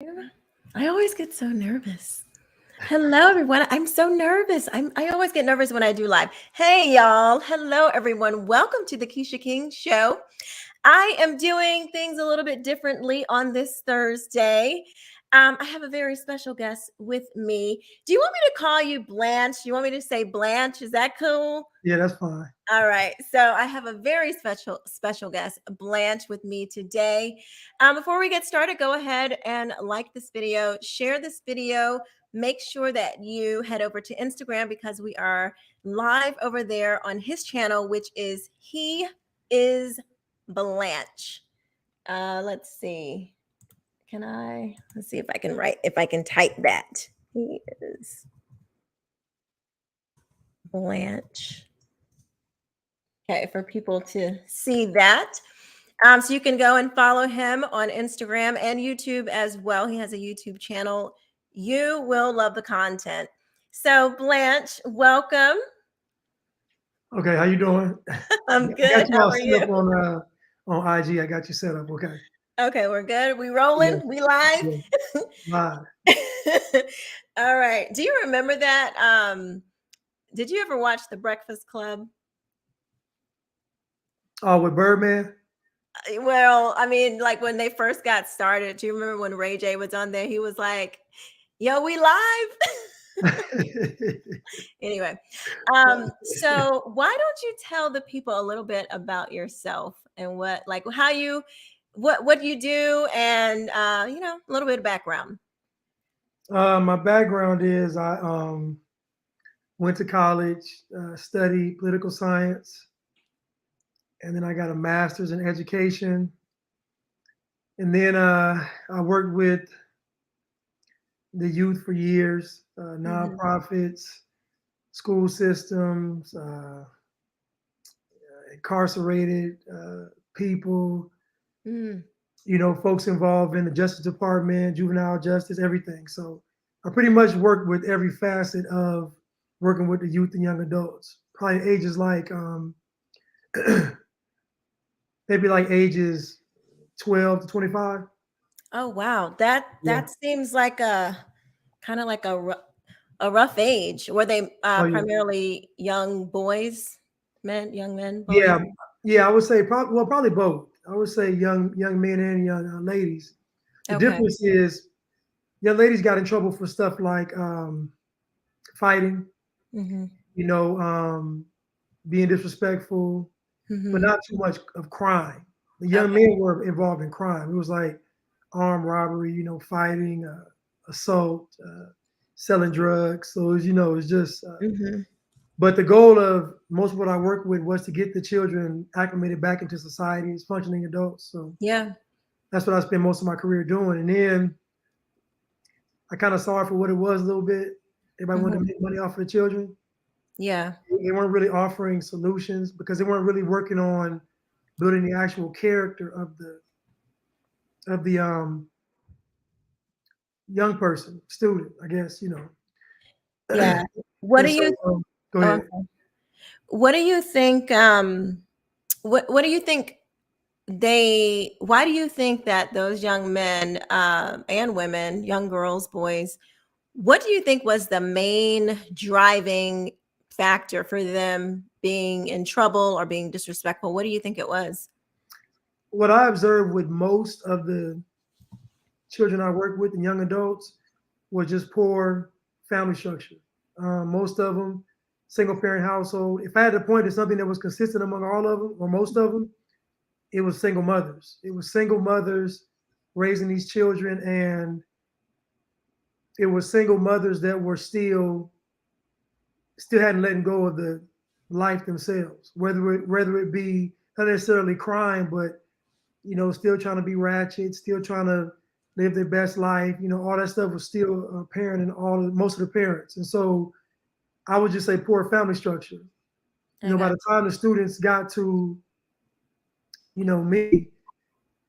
I always get so nervous. Hello, everyone. I'm so nervous. I always get nervous when I do live. Hey, y'all. Hello, everyone. Welcome to the Quisha King Show. I am doing things a little bit differently on this Thursday. I have a very special guest with me. Do you want me to call you Blanche? You want me to say Blanche? Is that cool? Yeah, that's fine. All right. So I have a very special guest, Blanche, with me today. Before we get started, go ahead and like this video, share this video. Make sure that you head over to Instagram because we are live over there on his channel, which is He is Blanch. Let's see. Let's see if I can type that. He is Blanch. Okay, for people to see that. So you can go and follow him on Instagram and YouTube as well. He has a YouTube channel. You will love the content. So Blanche, welcome. Okay, how you doing? I'm I good. got you How all are set you? up on IG. I got you set up. Okay. Okay, we're good. We Yeah. rolling. We live. Yeah. Live. All right. Do you remember that? Did you ever watch The Breakfast Club? Oh, with Birdman. Well, I mean, like when they first got started, do you remember when Ray J was on there? He was like, "Yo, we live." Anyway, so why don't you tell the people a little bit about yourself and what you do, and a little bit of background. My background is I went to college, studied political science, and then I got a master's in education. And then I worked with the youth for years, nonprofits, school systems, incarcerated people, folks involved in the Justice Department, juvenile justice, everything. So I pretty much worked with every facet of working with the youth and young adults, probably ages like maybe like ages 12 to 25. Oh wow, that Yeah. seems like a kind of like a rough age. Were they Oh yeah. primarily young boys, young men, boys? Yeah. Yeah. I would say probably both. I would say young men and young ladies. The Okay. difference is young ladies got in trouble for stuff like fighting, Mm-hmm. being disrespectful, but Mm-hmm. not too much of crime. The young Okay. men were involved in crime. It was like armed robbery, fighting, assault, selling drugs. So it was, it's just. Mm-hmm. But the goal of most of what I worked with was to get the children acclimated back into society as functioning adults. So Yeah. that's what I spent most of my career doing. And then I kind of saw it for what it was a little bit. Everybody wanted Mm-hmm. to make money off of the children. Yeah. They weren't really offering solutions because they weren't really working on building the actual character of the young person, student, I guess. Yeah. What And do so you go oh, ahead. okay. What do you think what do you think why do you think that those young men and women, young girls, boys, what do you think was the main driving factor for them being in trouble or being disrespectful? What do you think it was? What I observed with most of the children I work with and young adults was just poor family structure. Most of them, single parent household. If I had to point to something that was consistent among all of them or most of them, it was single mothers. It was single mothers raising these children, and it was single mothers that were still hadn't let go of the life themselves. Whether it be not necessarily crime, but still trying to be ratchet, still trying to live their best life. All that stuff was still apparent in most of the parents. And so I would just say poor family structure. By Okay. the time the students got to, me,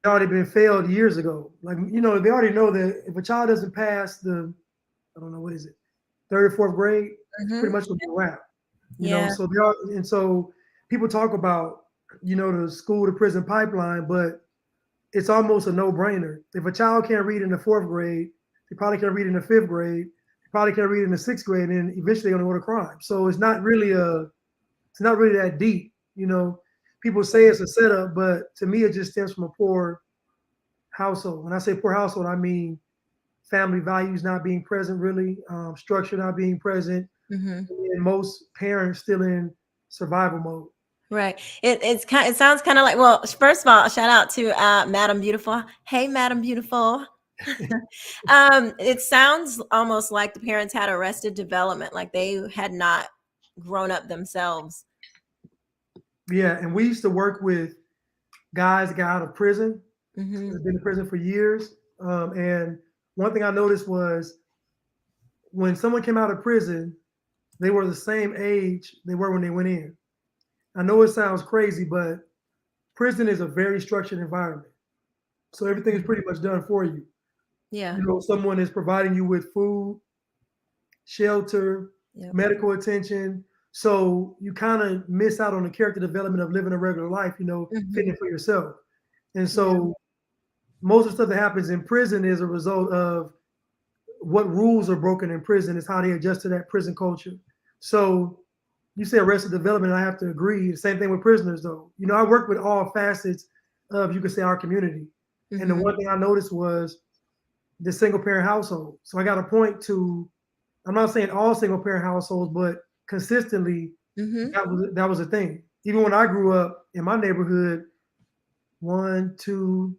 they already been failed years ago. Like, they already know that if a child doesn't pass I don't know, what is it, third or fourth grade, it's pretty Mm-hmm. much gonna be a wrap. Yeah. So they are, and so people talk about, the school to prison pipeline, but it's almost a no-brainer. If a child can't read in the fourth grade, they probably can't read in the fifth grade. They probably can't read in the sixth grade, and eventually they're going to go to crime. So it's not really that deep. You know, people say it's a setup, but to me, it just stems from a poor household. When I say poor household, I mean family values not being present, really, structure not being present, Mm-hmm. and most parents still in survival mode. Right. It sounds kind of like, well, first of all, shout out to Madam Beautiful. Hey, Madam Beautiful. It sounds almost like the parents had arrested development, like they had not grown up themselves. Yeah, and we used to work with guys that got out of prison, Mm-hmm. have been in prison for years. And one thing I noticed was when someone came out of prison, they were the same age they were when they went in. I know it sounds crazy, but prison is a very structured environment. So everything is pretty much done for you. Yeah. You know, someone is providing you with food, shelter, Yep. medical attention. So you kind of miss out on the character development of living a regular life, you know, Mm-hmm. fitting for yourself. And Yeah. so most of the stuff that happens in prison is a result of what rules are broken in prison, is how they adjust to that prison culture. So you say arrested development, I have to agree. The same thing with prisoners, though. You know, I work with all facets of, you could say, our community. And the Mm-hmm. one thing I noticed was the single parent household. So I got to point to, I'm not saying all single parent households, but consistently Mm-hmm. that was a thing. Even when I grew up in my neighborhood, one, two,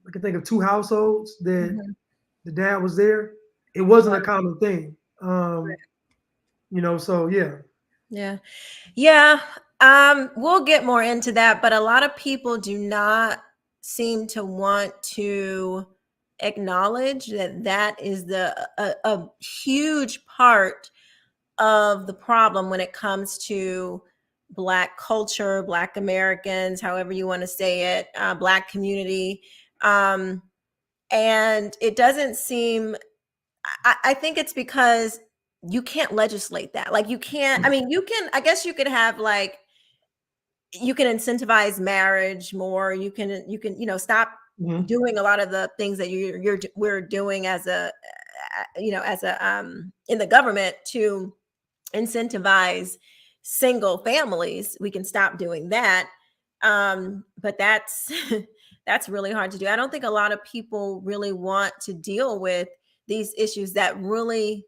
I can think of two households that Mm-hmm. the dad was there. It wasn't a Wow. common thing. You know, so yeah. Yeah. Yeah. We'll get more into that, but a lot of people do not seem to want to acknowledge that that is a huge part of the problem when it comes to Black culture, Black Americans, however you want to say it, Black community. Um, and it doesn't seem, I think it's because you can't legislate that. Like, you can't, I mean, you can, I guess you could have like, you can incentivize marriage more. You can, stop Mhm. doing a lot of the things that we're doing as a, as a, in the government to incentivize single families. We can stop doing that. But that's that's really hard to do. I don't think a lot of people really want to deal with these issues that really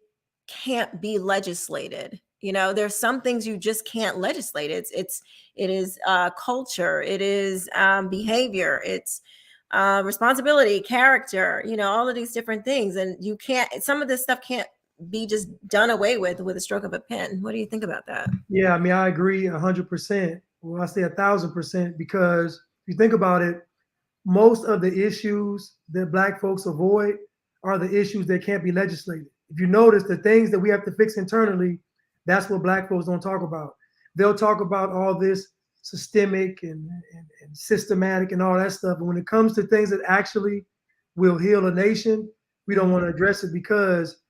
can't be legislated. There's some things you just can't legislate. It is culture, it is behavior, it's responsibility, character, all of these different things. And you can't, some of this stuff can't be just done away with a stroke of a pen. What do you think about that? Yeah, I mean, I agree 100%. Well, I say 1,000% because if you think about it, most of the issues that Black folks avoid are the issues that can't be legislated. If you notice, the things that we have to fix internally, that's what Black folks don't talk about. They'll talk about all this systemic and systematic and all that stuff. But when it comes to things that actually will heal a nation, we don't Mhm. want to address it because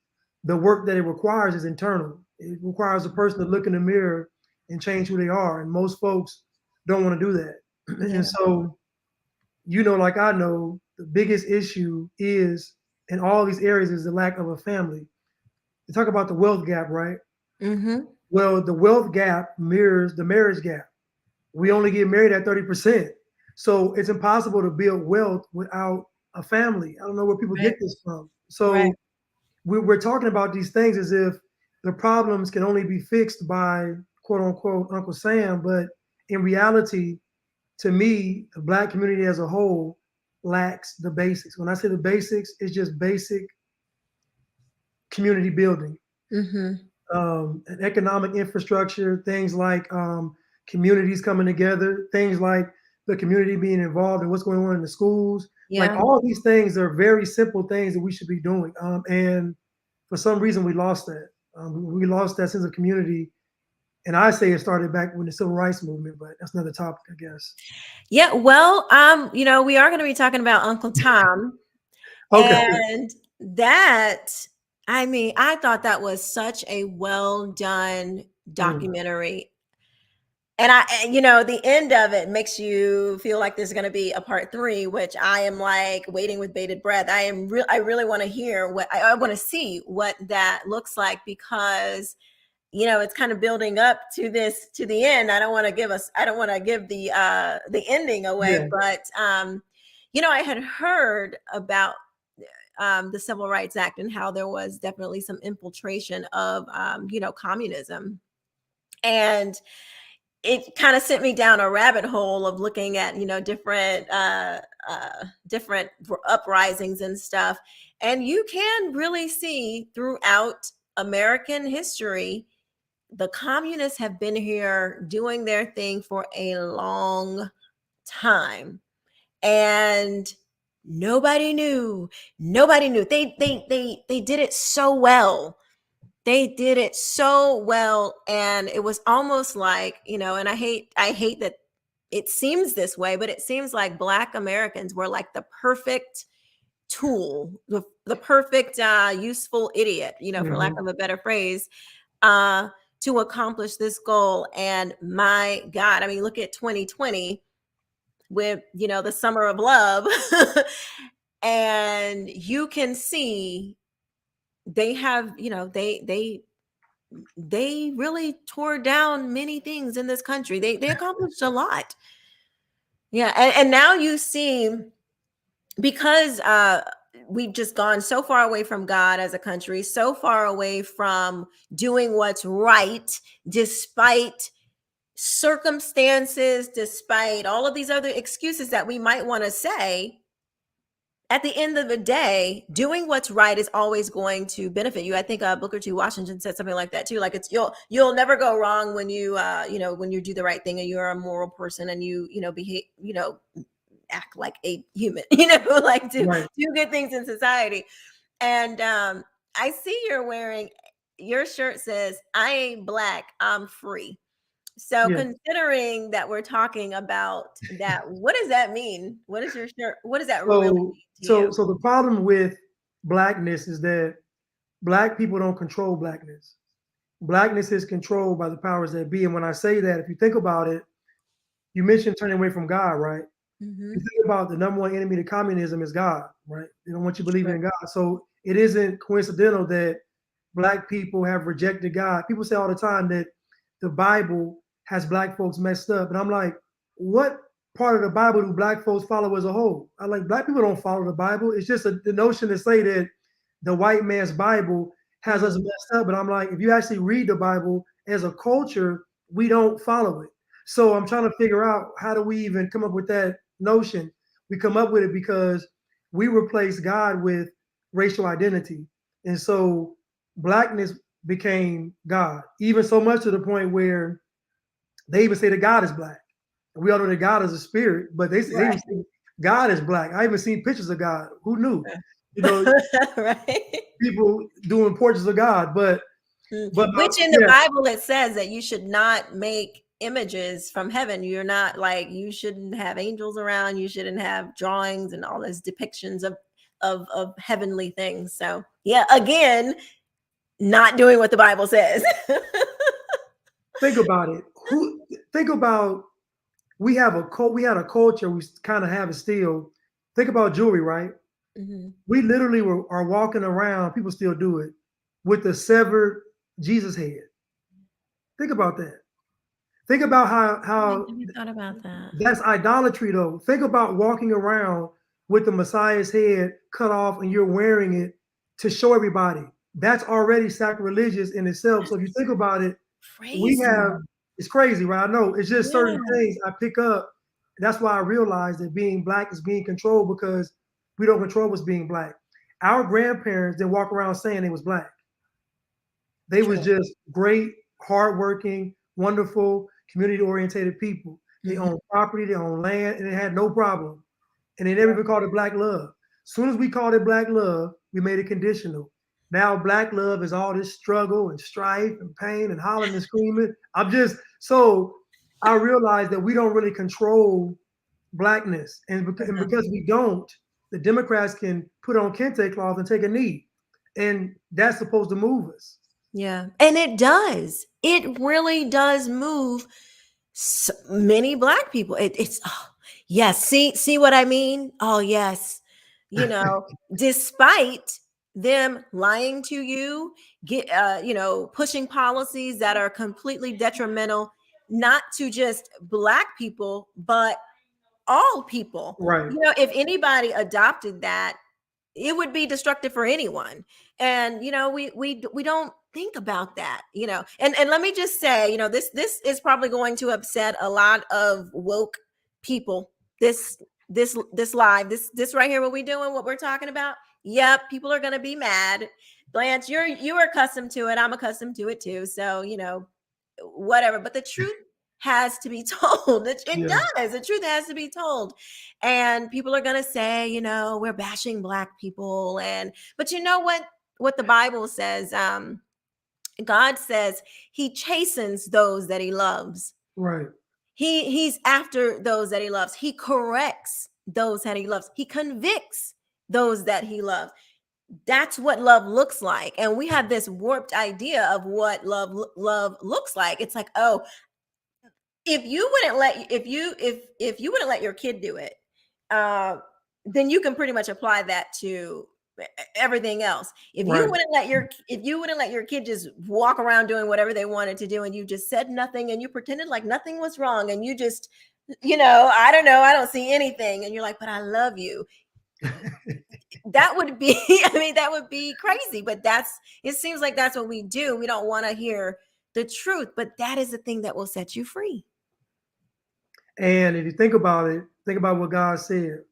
the work that it requires is internal. It requires a person to look in the mirror and change who they are. And most folks don't want to do that. And Yeah. so, you know, like I know, the biggest issue is in all these areas is the lack of a family. They talk about the wealth gap, right? Mm-hmm. Well, the wealth gap mirrors the marriage gap. We only get married at 30%. So it's impossible to build wealth without a family. I don't know where people Right. get this from. Right. So we're talking about these things as if the problems can only be fixed by quote unquote Uncle Sam. But in reality, to me, the Black community as a whole lacks the basics. When I say the basics, it's just basic community building, Mm-hmm. and economic infrastructure, things like communities coming together, things like the community being involved in what's going on in the schools. Like Yeah. all these things are very simple things that we should be doing. And for some reason, we lost that. We lost that sense of community. And I say it started back with the civil rights movement, but that's another topic, I guess. Yeah. Well, we are going to be talking about Uncle Tom. Okay. And that, I mean, I thought that was such a well done Mm. documentary. And the end of it makes you feel like there's going to be a part three, which I am like waiting with bated breath. I really want to hear what I want to see what that looks like, because it's kind of building up to the end. I don't want to give the ending away, Yeah. but I had heard about the Civil Rights Act and how there was definitely some infiltration of communism, and it kind of sent me down a rabbit hole of looking at different uprisings and stuff. And you can really see throughout American history, the communists have been here doing their thing for a long time, and nobody knew. They did it so well. They did it so well, and it was almost like, and I hate that it seems this way, but it seems like Black Americans were like the perfect tool, the perfect useful idiot, for lack Hmm. of a better phrase, uh to accomplish this goal. And my God, I mean, look at 2020 with the summer of love. And you can see they have, they really tore down many things in this country. They accomplished a lot. Yeah, and now you see, because we've just gone so far away from God as a country, so far away from doing what's right, despite circumstances, despite all of these other excuses that we might want to say. At the end of the day, doing what's right is always going to benefit you. I think Booker T. Washington said something like that too. Like, it's you'll never go wrong when when you do the right thing and you're a moral person and you behave, act like a human, like Right. do good things in society. And I see you're wearing, your shirt says, "I ain't Black, I'm free." So Yeah. considering that we're talking about that, what does that mean? What is your shirt? What does that really So mean to so you? so the problem with blackness is that black people don't control blackness. Blackness is controlled by the powers that be. And when I say that, if you think about it, you mentioned turning away from God, right? You Mm-hmm. think about the number one enemy to communism is God, right? They don't want you believing True. in God. So it isn't coincidental that black people have rejected God. People say all the time that the Bible has black folks messed up. And I'm like, what part of the Bible do black folks follow as a whole? I like, black people don't follow the Bible. It's just the notion to say that the white man's Bible has us Mm. messed up. But I'm like, if you actually read the Bible as a culture, we don't follow it. So I'm trying to figure out, how do we even come up with that notion? We come up with it because we replace God with racial identity. And so blackness became God, even so much to the point where they even say that God is black. We all know that God is a spirit, but they even Right. say God is black. I even seen pictures of God. Who knew? You know, Right. people doing portraits of God. But Which in the yeah, Bible it says that you should not make images from heaven. You're not, like, you shouldn't have angels around. You shouldn't have drawings and all these depictions of heavenly things. So yeah, again, not doing what the Bible says. think about it. Who think about, we had a culture, we kind of have it still. Think about jewelry, right? Mhm. We literally are walking around, people still do it, with the severed Jesus head. Think about that. Think about I how never thought about that. that's idolatry, though. Think about walking around with the Messiah's head cut off and you're wearing it to show everybody. That's already sacrilegious in itself. So if you That's think about it, we crazy. have, it's crazy, right? I know, it's just certain Yeah. things I pick up. That's why I realize that being black is being controlled, because we don't control what's being black. Our grandparents didn't walk around saying they was black. They was True. just great, hardworking, wonderful, community-oriented people. They Mhm. owned property, they owned land, and they had no problem. And they never Yeah. even called it black love. As soon as we called it black love, we made it conditional. Now black love is all this struggle and strife and pain and hollering and screaming. I'm just so, I realize that we don't really control blackness, and Uh-huh. because we don't, the Democrats can put on kente cloth and take a knee, and that's supposed to move us. Yeah. And it does. It really does move many black people. It's oh, yes. See what I mean? Oh yes. You know, despite them lying to you, pushing policies that are completely detrimental, not to just black people, but all people. Right. You know, if anybody adopted that, it would be destructive for anyone. And we don't think about that. And let me just say, this is probably going to upset a lot of woke people. This live, this right here, what we doing, what we're talking about. Yep, people are going to be mad. Blanche, you are accustomed to it. I'm accustomed to it too. So whatever, but the truth has to be told. It Yeah. does. The truth has to be told. And people are going to say, we're bashing black people. But you know what the Bible says? God says he chastens those that he loves. Right. He's after those that he loves. He corrects those that he loves. He convicts those that he loves. That's what love looks like. And we have this warped idea of what love looks like. It's like, oh, if you wouldn't let if you wouldn't let your kid do it, then you can pretty much apply that to everything else. If you Right. wouldn't let your kid just walk around doing whatever they wanted to do, and you just said nothing, and you pretended like nothing was wrong, and you just, I don't know, I don't see anything, and you're like, but I love you. That would be, I mean, that would be crazy. But it seems like that's what we do. We don't want to hear the truth, but that is the thing that will set you free. And if you think about it, think about what God said,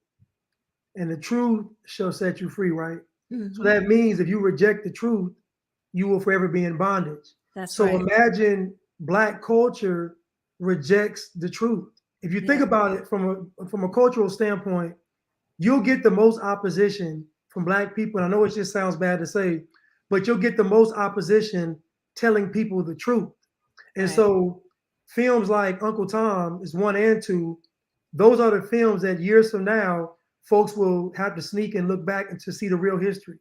and the truth shall set you free, right? Mm-hmm. So that means if you reject the truth, you will forever be in bondage. That's so right. Imagine black culture rejects the truth. If you think about it from a cultural standpoint, you'll get the most opposition from black people. And I know it just sounds bad to say, but you'll get the most opposition telling people the truth. And so films like Uncle Tom is 1 and 2. Those are the films that years from now, folks will have to sneak and look back and to see the real history.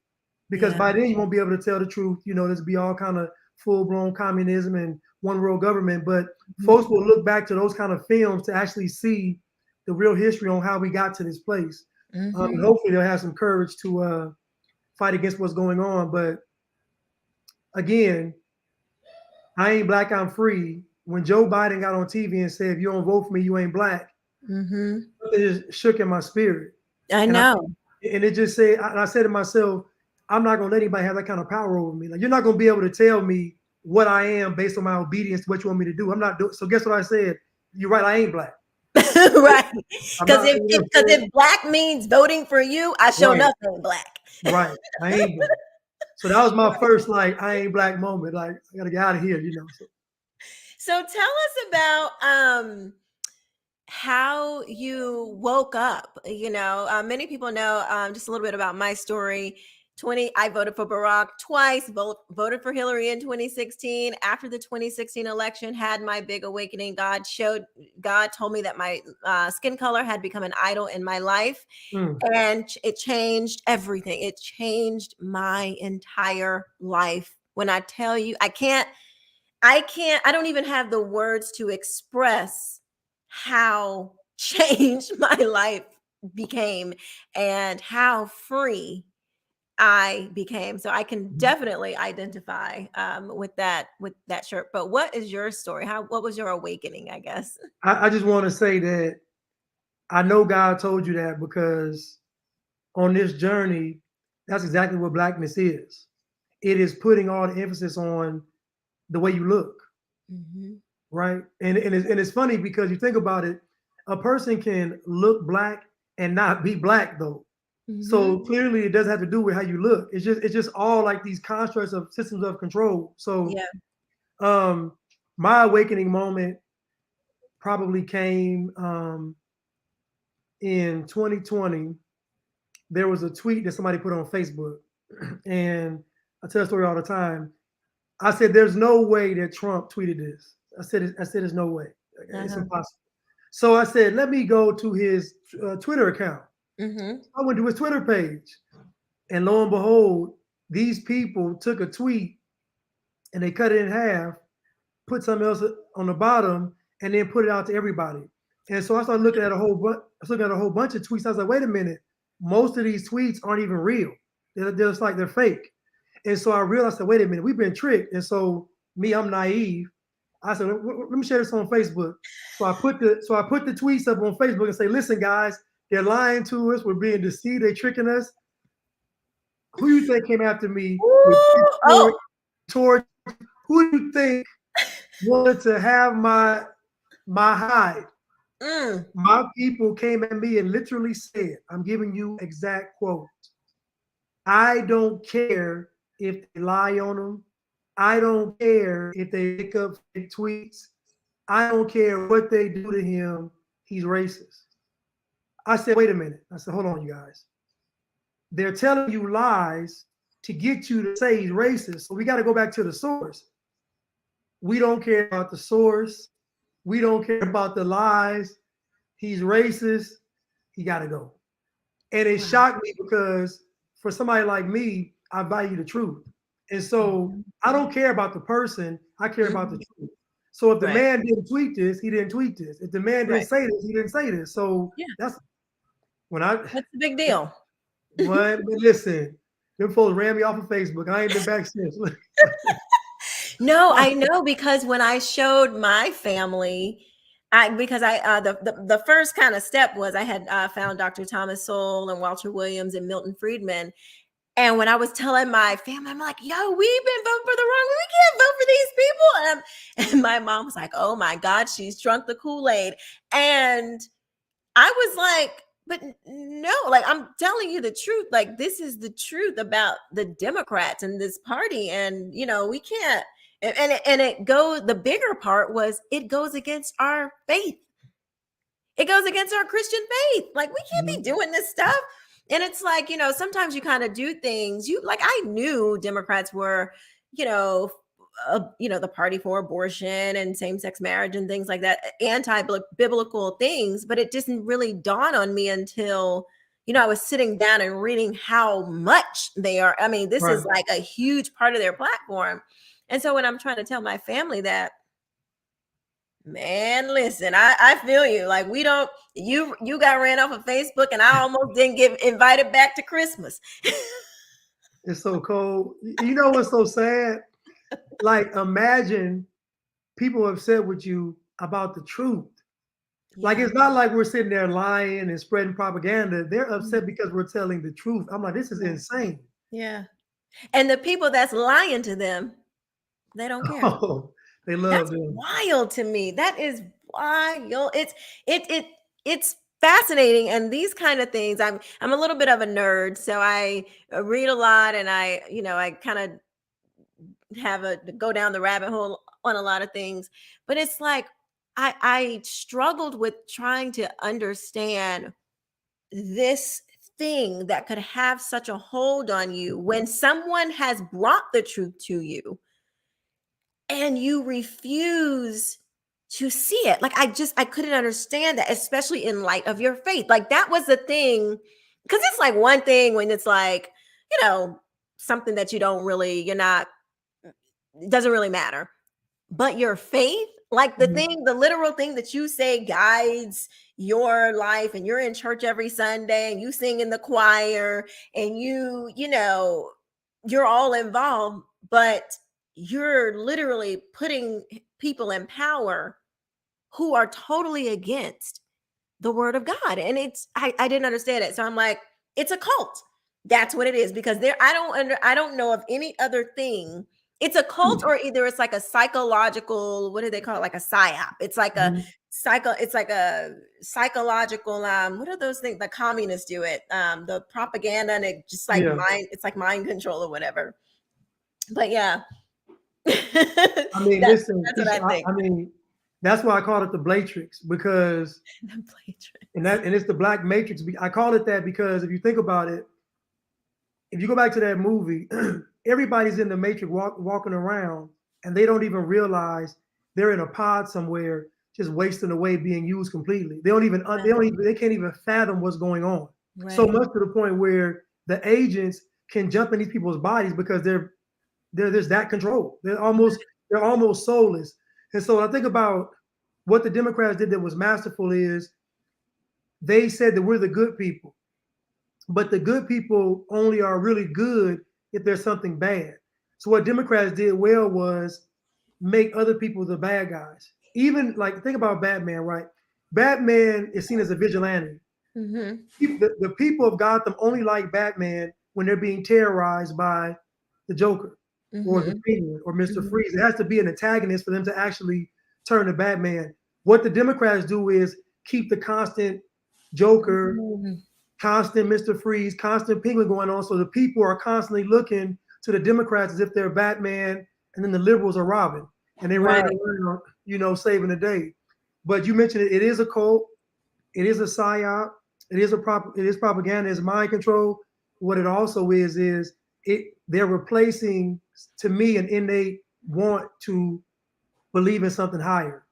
Because by then you won't be able to tell the truth. There's be all kind of full-blown communism and one world government. But folks will look back to those kind of films to actually see the real history on how we got to this place. And hopefully they'll have some courage to fight against what's going on. But again, I ain't black, I'm free. When Joe Biden got on TV and said, if you don't vote for me, you ain't black, it just shook in my spirit. I know. And it just said, and I said to myself, I'm not going to let anybody have that kind of power over me. Like, you're not going to be able to tell me what I am based on my obedience to what you want me to do. I'm not doing. So guess what I said? You're right, I ain't black. Right. Because if black means voting for you, I show nothing black. Right. I ain't black. So that was my first, like, I ain't black moment. Like, I got to get out of here, So tell us about how you woke up. Many people know just a little bit about my story. I voted for Barack twice, voted for Hillary in 2016. After the 2016 election, had my big awakening. God told me that my skin color had become an idol in my life. And it changed everything. It changed my entire life. When I tell you, I don't even have the words to express how changed my life became and how free I became. So I can definitely identify with that shirt. But what is your story? What was your awakening, I guess? I just want to say that I know God told you that because on this journey, that's exactly what blackness is. It is putting all the emphasis on the way you look, right? And it's funny because you think about it, a person can look black and not be black though. So clearly, it doesn't have to do with how you look. It's just all like these constructs of systems of control. So, my awakening moment probably came in 2020. There was a tweet that somebody put on Facebook, and I tell the story all the time. I said, "There's no way that Trump tweeted this." I said, "There's no way. It's impossible." So I said, "Let me go to his Twitter account." I went to his Twitter page, and lo and behold, these people took a tweet and they cut it in half, put something else on the bottom, and then put it out to everybody. And so I started looking at a whole bunch of tweets. I was like, wait a minute, most of these tweets aren't even real. They're just like they're fake. And so I realized that, wait a minute, we've been tricked. And so me, I'm naive. I said, let me share this on Facebook. So I put the tweets up on Facebook and say, listen, guys, they're lying to us. We're being deceived. They're tricking us. Who do you think came after me with Oh, torch? Who do you think wanted to have my hide? My people came at me and literally said, I'm giving you exact quote. I don't care if they lie on them. I don't care if they pick up fake tweets. I don't care what they do to him. He's racist. I said, wait a minute. I said, hold on, you guys. They're telling you lies to get you to say he's racist. So we got to go back to the source. We don't care about the source. We don't care about the lies. He's racist. He got to go. And it shocked me because for somebody like me, I value the truth. And so I don't care about the person. I care about the truth. So if the man didn't tweet this, he didn't tweet this. If the man didn't say this, he didn't say this. So that's the big deal. But listen, them folks ran me off of Facebook. I ain't been back since. No, I know, because when I showed my family, the first kind of step was I had found Dr. Thomas Sowell and Walter Williams and Milton Friedman. And when I was telling my family, I'm like, yo, we've been voting for the wrong, we can't vote for these people. And my mom was like, oh my God, she's drunk the Kool-Aid. And I was like, but no, like, I'm telling you the truth. Like, this is the truth about the Democrats and this party. And, you know, we can't, the bigger part was it goes against our faith. It goes against our Christian faith. Like, we can't be doing this stuff. And it's like, you know, sometimes you kind of do things I knew Democrats were, the party for abortion and same-sex marriage and things like that, anti-biblical things, but it didn't really dawn on me until, I was sitting down and reading how much they are. I mean, this is like a huge part of their platform. And so when I'm trying to tell my family that, man, listen, I feel you. Like, you got ran off of Facebook and I almost didn't get invited back to Christmas. It's so cold. You know what's so sad? Like, imagine people upset with you about the truth. Yeah. Like, it's not like we're sitting there lying and spreading propaganda. They're upset because we're telling the truth. I'm like, this is insane. Yeah. And the people that's lying to them, they don't care. Oh, they love them. Wild to me. That is wild. It's fascinating. And these kind of things, I'm a little bit of a nerd, so I read a lot, and I kind of go down the rabbit hole on a lot of things. But it's like I struggled with trying to understand this thing that could have such a hold on you when someone has brought the truth to you and you refuse to see it. Like, I couldn't understand that, especially in light of your faith. Like, that was the thing, because it's like one thing when it's like, something that it doesn't really matter. But your faith, like the literal thing that you say guides your life, and you're in church every Sunday and you sing in the choir and you're all involved, but you're literally putting people in power who are totally against the word of God. And I didn't understand it. So I'm like, it's a cult. That's what it is, because I don't know of any other thing. It's a cult, or either it's like a psychological, what do they call it? Like a psyop. It's like it's like a psychological, what are those things? The communists do it. The propaganda, and it just like it's like mind control or whatever. But yeah. I mean, that's what I think. I mean, that's why I call it the Blatrix, because and it's the Black Matrix. I call it that because if you think about it, if you go back to that movie, everybody's in the Matrix walking around, and they don't even realize they're in a pod somewhere, just wasting away, being used completely. They can't even fathom what's going on. Right. So much to the point where the agents can jump in these people's bodies because there's that control. They're almost soulless. And so I think about what the Democrats did that was masterful is they said that we're the good people, but the good people only are really good if there's something bad. So what Democrats did well was make other people the bad guys. Even like think about Batman, right? Batman is seen as a vigilante. Mm-hmm. The people of Gotham only like Batman when they're being terrorized by the Joker or the Mm-hmm. Penguin or Mr. Mm-hmm. Freeze. It has to be an antagonist for them to actually turn to Batman. What the Democrats do is keep the constant Joker, Mm-hmm. constant Mr. Freeze, constant Penguin going on. So the people are constantly looking to the Democrats as if they're Batman, and then the liberals are Robin, and they Right. run around, saving the day. But you mentioned it is a cult, it is a psyop, it is propaganda, it's mind control. What it also is they're replacing to me an innate want to believe in something higher,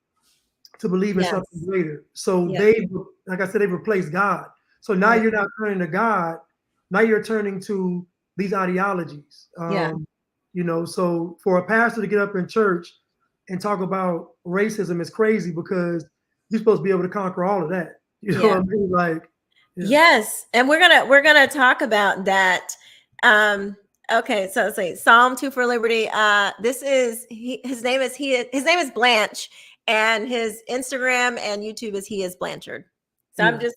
to believe in something Yes. greater. So Yeah. they, like I said, they replaced God. So now Right. you're not turning to God. Now you're turning to these ideologies. Yeah. So for a pastor to get up in church and talk about racism is crazy because you're supposed to be able to conquer all of that. You know what Yeah. I mean? Like, yeah. Yes, and we're gonna talk about that. Um, okay, so let's see. Psalm 2 for Liberty. His name is Blanch, and his Instagram and YouTube is he is Blanchard. So I'm Yeah.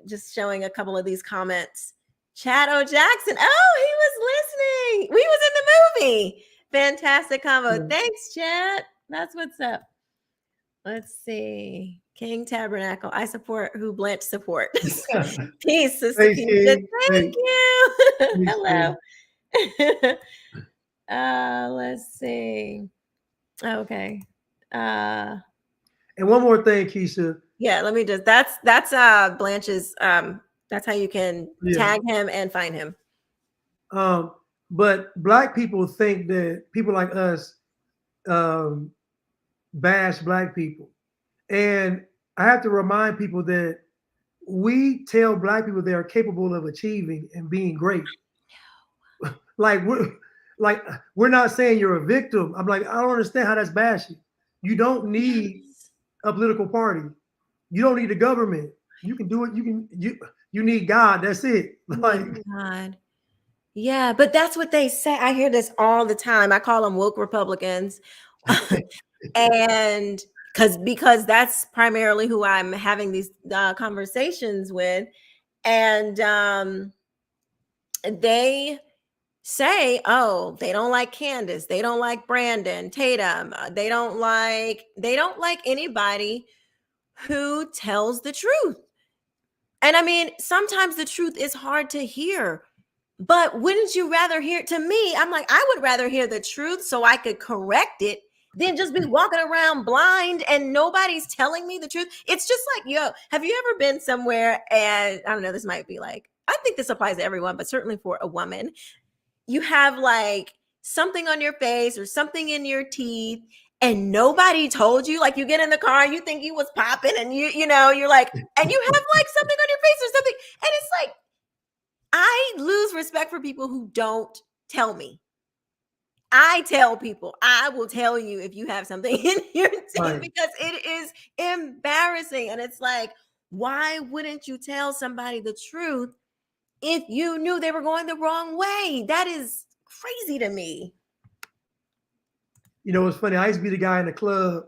just showing a couple of these comments. Chad O. Jackson. Oh, he was listening. We was in the movie. Fantastic combo. Yeah. Thanks, Chad. That's what's up. Let's see. King Tabernacle. I support who Blanche supports. Peace, Sister Thanks, Keisha. King. Thank Thanks, you. thanks, Hello. King. Let's see. Okay. Uh And one more thing, Keisha. yeah, let me just that's Blanche's that's how you can Yeah. tag him and find him. Um, but black people think that people like us um, bash black people. And I have to remind people that we tell black people they are capable of achieving and being great. Like like we're not saying you're a victim. I'm like, I don't understand how that's bashing. You don't need Yes. a political party. You don't need the government. You can do it. You need God. That's it. Oh my Like God. Yeah, but that's what they say. I hear this all the time. I call them woke Republicans. And because that's primarily who I'm having these conversations with, and they say, oh, they don't like Candace, they don't like Brandon Tatum, they don't like anybody who tells the truth. And I mean, sometimes the truth is hard to hear. But wouldn't you rather hear, to me, I'm like, I would rather hear the truth so I could correct it than just be walking around blind and nobody's telling me the truth. It's just like, yo, have you ever been somewhere and I don't know, this might be like, I think this applies to everyone, but certainly for a woman, you have like something on your face or something in your teeth and nobody told you, like you get in the car, you think you was popping and you're like, and you have like something on your face or something. And it's like, I lose respect for people who don't tell me. I tell people, I will tell you if you have something in your teeth right. because it is embarrassing. And it's like, why wouldn't you tell somebody the truth if you knew they were going the wrong way? That is crazy to me. It's funny. I used to be the guy in the club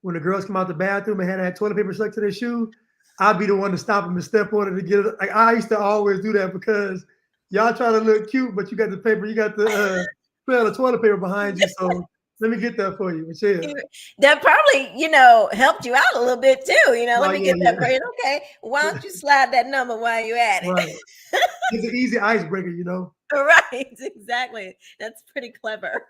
when the girls come out the bathroom and had that toilet paper stuck to their shoe. I'd be the one to stop them and step on it to get it. Like I used to always do that because y'all try to look cute, but you got the paper, you got the trail of toilet paper behind you. So let me get that for you. But yeah. That probably, helped you out a little bit too. Let Oh me yeah, get that yeah. for you. Okay, why don't you slide that number while you're at it? Right. It's an easy icebreaker. Right, exactly. That's pretty clever.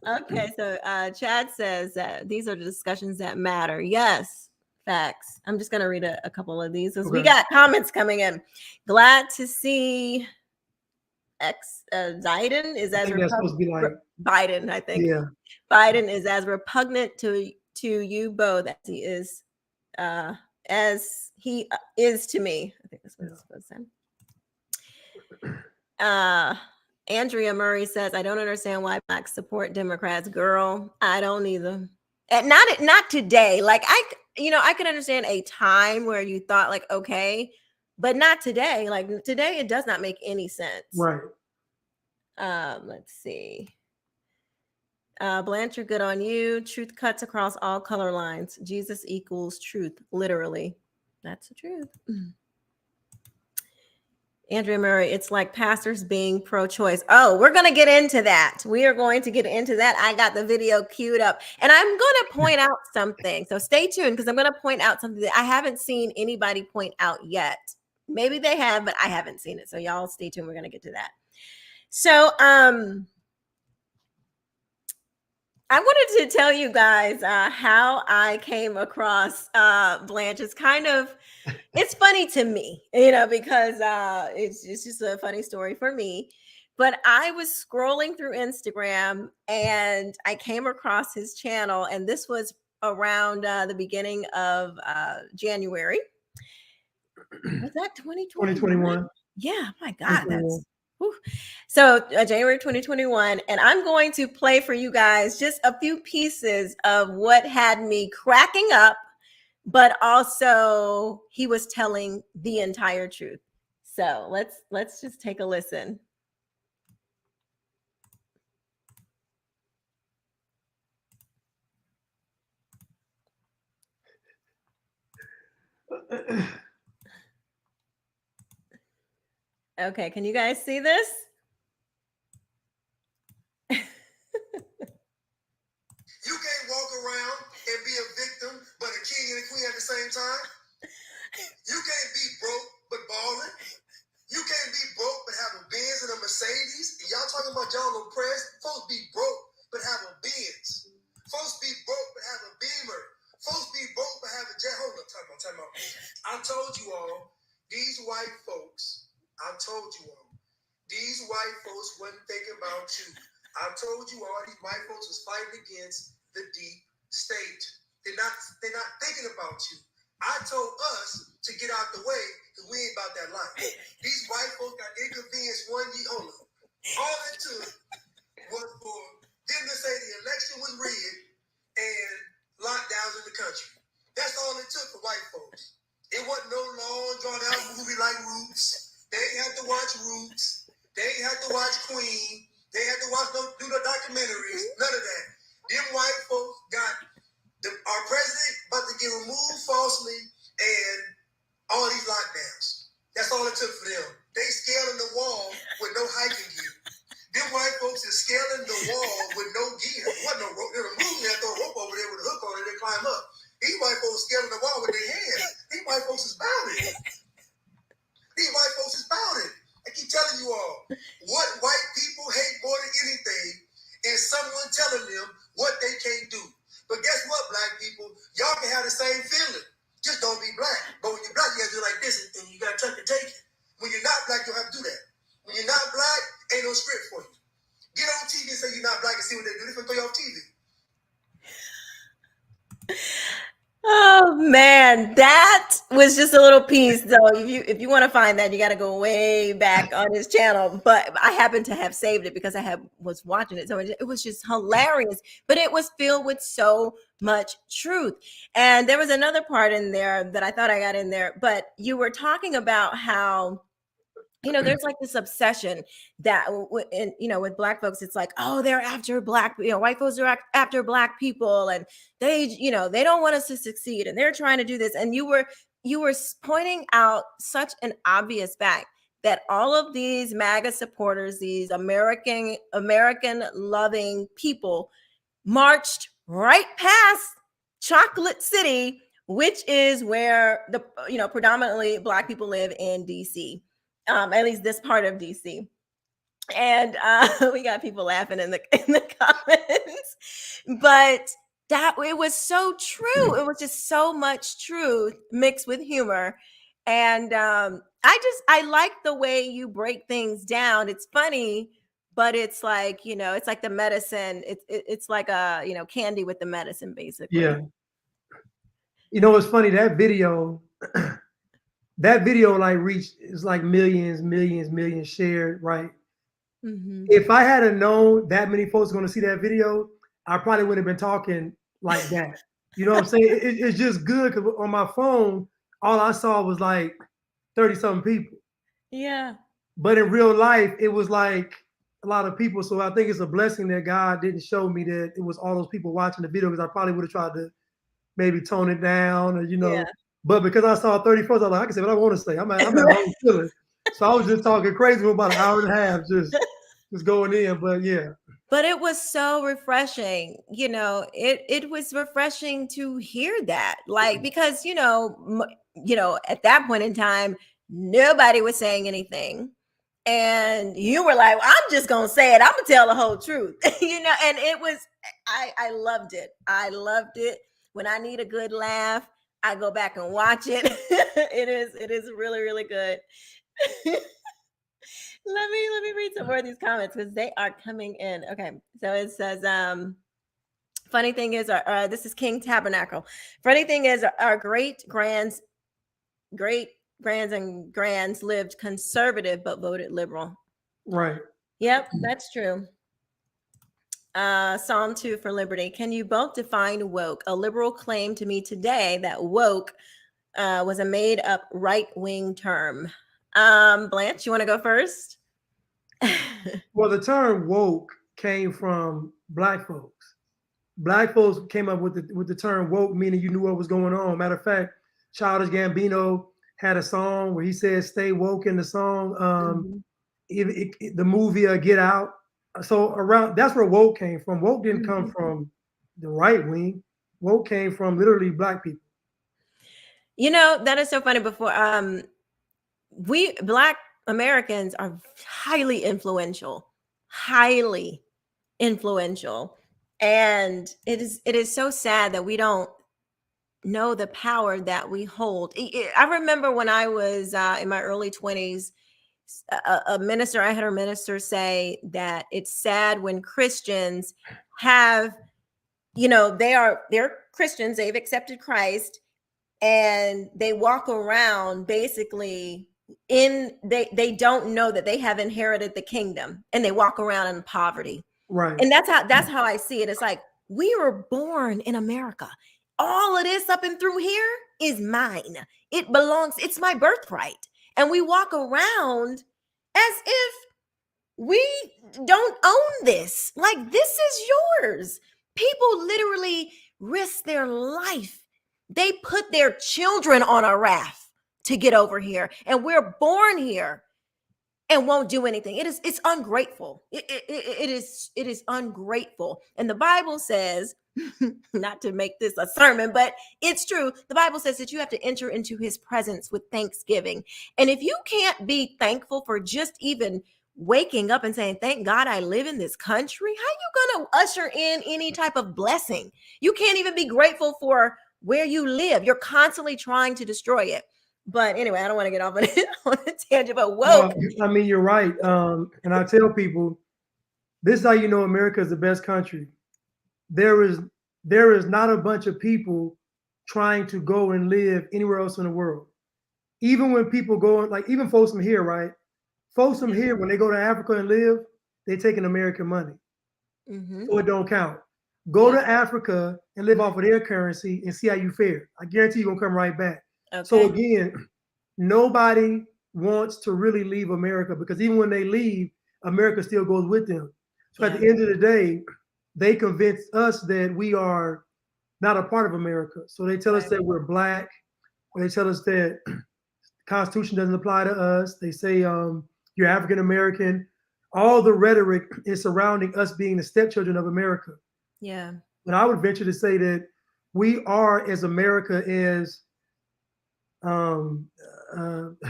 Okay, so Chad says that these are the discussions that matter. Yes, facts. I'm just going to read a couple of these because we Okay. got comments coming in. Glad to see Biden is I as think that's supposed to be like, Biden, I think. yeah. Biden is as repugnant to you both as he is to me. I think that's what it's supposed to say. Andrea Murray says, I don't understand why blacks support Democrats. Girl, I don't either. And not today. Like I can understand a time where you thought like, okay, but not today. Like today, it does not make any sense. Right. Let's see. Blanch, you're good on you. Truth cuts across all color lines. Jesus equals truth, literally. That's the truth. Andrea Murray, it's like pastors being pro-choice. Oh, we're going to get into that. We are going to get into that. I got the video queued up, and I'm going to point out something. So stay tuned, because I'm going to point out something that I haven't seen anybody point out yet. Maybe they have, but I haven't seen it. So y'all stay tuned. We're going to get to that. So I wanted to tell you guys how I came across Blanch. It's kind of, it's funny to me, because it's just a funny story for me. But I was scrolling through Instagram and I came across his channel, and this was around the beginning of January. Was that 2021? Yeah, my God, that's whew. So January 2021, and I'm going to play for you guys just a few pieces of what had me cracking up, but also he was telling the entire truth. So let's just take a listen. Okay, can you guys see this? You can't walk around and be a victim but a king and a queen at the same time. You can't be broke but balling. You can't be broke but have a Benz and a Mercedes. And y'all talking about y'all oppressed? Folks be broke but have a Benz. Folks be broke but have a Beamer. Folks be broke but have a jet. Hold up, time out. I told you all, these white folks, these white folks wasn't thinking about you. I told you all, these white folks was fighting against the deep state. They're not thinking about you. I told us to get out the way because we ain't about that life. These white folks got inconvenienced 1 year. Hold up. All it took was for them to say the election was rigged and lockdowns in the country. That's all it took for white folks. It wasn't no long drawn out movie like Roots. They ain't had to watch Roots. They ain't had to watch Queen. They had to do the documentaries. None of that. Them white folks got our president about to get removed falsely and all these lockdowns. That's all it took for them. They scaling the wall with no hiking gear. Them white folks is scaling the wall with no gear. What no rope? They're removing that, throw a rope over there with a hook on it and climb up. These white folks scaling the wall with their hands. These white folks is about it. I keep telling you all, what white people hate more than anything is someone telling them what they can't do. But guess what, black people? Y'all can have the same feeling. Just don't be black. But when you're black, you gotta do it like this, and you gotta tuck and take it. When you're not black, you don't have to do that. When you're not black, ain't no script for you. Get on TV and say you're not black and see what they do. They're gonna throw you off TV. Oh man, that was just a little piece. So if you want to find that, you got to go way back on his channel. But I happen to have saved it because was watching it, so it was just hilarious. But it was filled with so much truth. And there was another part in there that I thought I got in there. But you were talking about how, there's like this obsession that, with black folks, it's like, oh, they're after black, white folks are after black people, and they don't want us to succeed, and they're trying to do this. And you were pointing out such an obvious fact that all of these MAGA supporters, these American loving people, marched right past Chocolate City, which is where the predominantly black people live in DC. At least this part of DC. And we got people laughing in the comments. But it was so true. It was just so much truth mixed with humor. And I like the way you break things down. It's funny, but it's like, it's like the medicine. It's like a, candy with the medicine, basically. Yeah. It's funny, that video like reached, it's like millions shared, right? Mm-hmm. If I had known that many folks were going to see that video, I probably would have been talking like that. You know what I'm saying? It's just good because on my phone, all I saw was like 30 something people. Yeah. But in real life, it was like a lot of people. So I think it's a blessing that God didn't show me that it was all those people watching the video, because I probably would have tried to maybe tone it down, or Yeah. But because I saw 30 first, I was like, I can say what I want to say. I'm at home chilling. So I was just talking crazy for about an hour and a half, just going in. But yeah. But it was so refreshing. It was refreshing to hear that. Like, because, at that point in time, nobody was saying anything. And you were like, well, I'm just gonna say it. I'm gonna tell the whole truth. And it was, I loved it. I loved it. When I need a good laugh, I go back and watch it. It is really, really good. Let me read some more of these comments because they are coming in. Okay, so it says, funny thing is, this is King Tabernacle. Funny thing is, our great grands and grands lived conservative but voted liberal. Right. Yep, that's true. Psalm 2 for liberty. Can you both define woke? A liberal claimed to me today that woke was a made up right wing term. Blanche, you want to go first? Well, the term woke came from Black folks. Black folks came up with the term woke, meaning you knew what was going on. Matter of fact, Childish Gambino had a song where he said "Stay woke" in the song. The movie Get Out. So around that's where woke came from. Woke didn't come from the right wing. Woke came from literally Black people. That is so funny. Before we Black Americans are highly influential, and it is so sad that we don't know the power that we hold. I remember when I was in my early 20s, a minister, I had a minister say that it's sad when Christians have, they're Christians, they've accepted Christ, and they walk around basically they don't know that they have inherited the kingdom, and they walk around in poverty. Right. And that's how I see it. It's like, we were born in America. All of this up and through here is mine. It belongs, it's my birthright. And we walk around as if we don't own this. Like, this is yours. People literally risk their life. They put their children on a raft to get over here. And we're born here and won't do anything. It's ungrateful. It is ungrateful. And the Bible says, not to make this a sermon, but it's true. The Bible says that you have to enter into his presence with thanksgiving. And if you can't be thankful for just even waking up and saying, thank God I live in this country, how you going to usher in any type of blessing? You can't even be grateful for where you live. You're constantly trying to destroy it. But anyway, I don't want to get off on a tangent, but woke. I mean, you're right. And I tell people, this is how you know America is the best country. There is not a bunch of people trying to go and live anywhere else in the world. Even when people go, like even folks from here, right? Folks from here, when they go to Africa and live, they taking American money. So it don't count. Go to Africa and live off of their currency and see how you fare. I guarantee you're gonna come right back. Okay. So again, nobody wants to really leave America, because even when they leave, America still goes with them. So at the end of the day, they convince us that we are not a part of America. So they tell us that we're Black, or they tell us that the Constitution doesn't apply to us. They say you're African American. All the rhetoric is surrounding us being the stepchildren of America. Yeah. But I would venture to say that we are as America as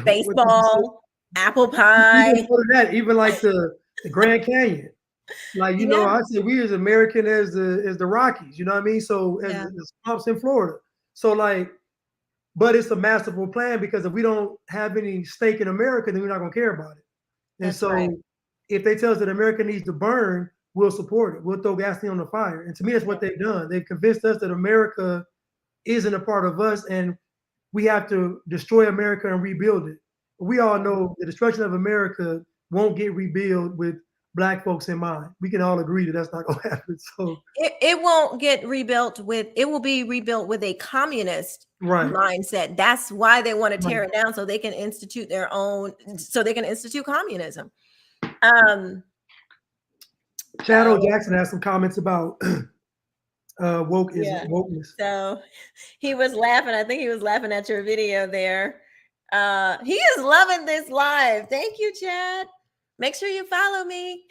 baseball, apple pie. Even like the Grand Canyon. Like, I say we as American as the Rockies, you know what I mean? So as the swamps in Florida. So like, but it's a masterful plan, because if we don't have any stake in America, then we're not gonna care about it. And if they tell us that America needs to burn, we'll support it. We'll throw gasoline on the fire. And to me, that's what they've done. They've convinced us that America isn't a part of us, and we have to destroy America and rebuild it. We all know the destruction of America won't get rebuilt with Black folks in mind. We can all agree that that's not going to happen. So it won't get rebuilt with, it will be rebuilt with a communist right, mindset. That's why they want to right. tear it down, so they can institute their own, so they can institute communism. Um, Shadow Jackson has some comments about yeah. wokeness. So he was laughing. I think he was laughing at your video there. He is loving this live. Thank you, Chad. Make sure you follow me.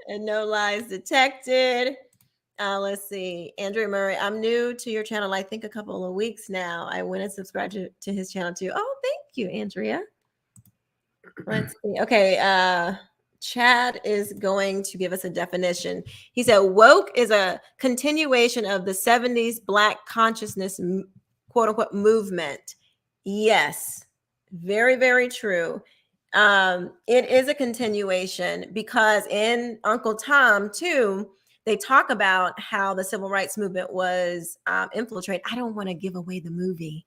And no lies detected. Let's see. Andrew Murray, I'm new to your channel, I think a couple of weeks now. I went and subscribed to his channel too. Oh, thank you, Andrea. Let's see. Okay. Chad is going to give us a definition. He said woke is a continuation of the 70s Black consciousness, quote unquote, movement. Yes, very, very true. It is a continuation because in Uncle Tom too, they talk about how the civil rights movement was infiltrated. I don't want to give away the movie,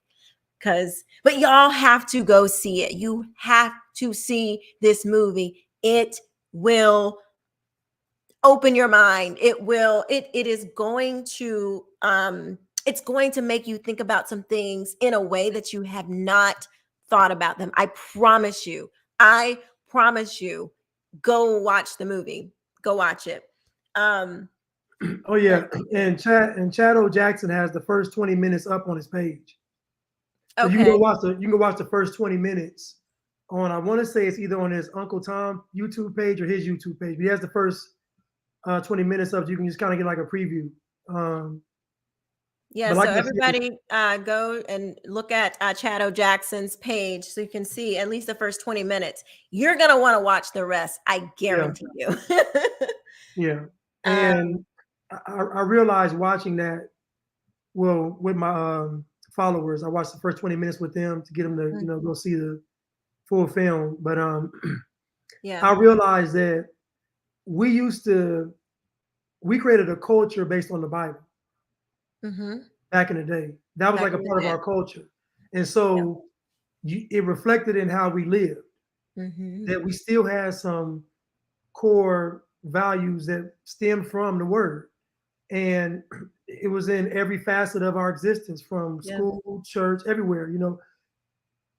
but y'all have to go see it. You have to see this movie. It will open your mind. It is going to it's going to make you think about some things in a way that you have not thought about them. I promise you. Go watch the movie. Go watch it. Oh yeah, and Shadow Jackson has the first 20 minutes up on his page. So Okay. you can go watch the first 20 minutes on, I want to say it's either on his Uncle Tom YouTube page or his YouTube page. But he has the first 20 minutes up. So you can just kind of get like a preview. Yeah, like so everybody go and look at Chad Jackson's page so you can see at least the first 20 minutes. You're going to want to watch the rest. I guarantee you. Yeah. And I realized watching that, well, with my followers, I watched the first 20 minutes with them to get them to, go see the full film. But yeah, I realized that we created a culture based on the Bible. Back in the day, that was like a part of our culture, and so it reflected in how we lived. That we still had some core values that stem from the word, and it was in every facet of our existence, from school, church, everywhere.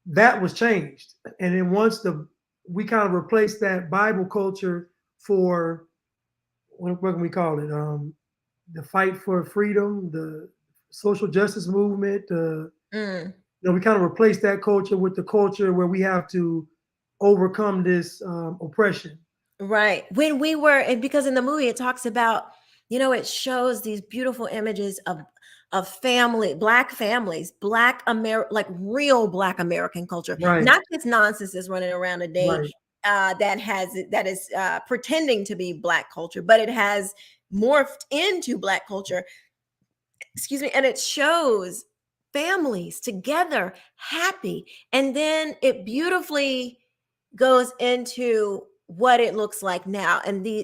That was changed, and then once we kind of replaced that Bible culture for what can we call it? The fight for freedom, the social justice movement. We kind of replaced that culture with the culture where we have to overcome this oppression. Right. When we were, and because in the movie it talks about, it shows these beautiful images of family, Black families, like real Black American culture, Right. not this nonsense that's running around today. Right. That is pretending to be Black culture, but it has morphed into Black culture. Excuse me. And it shows families together, happy. And then it beautifully goes into what it looks like now. And the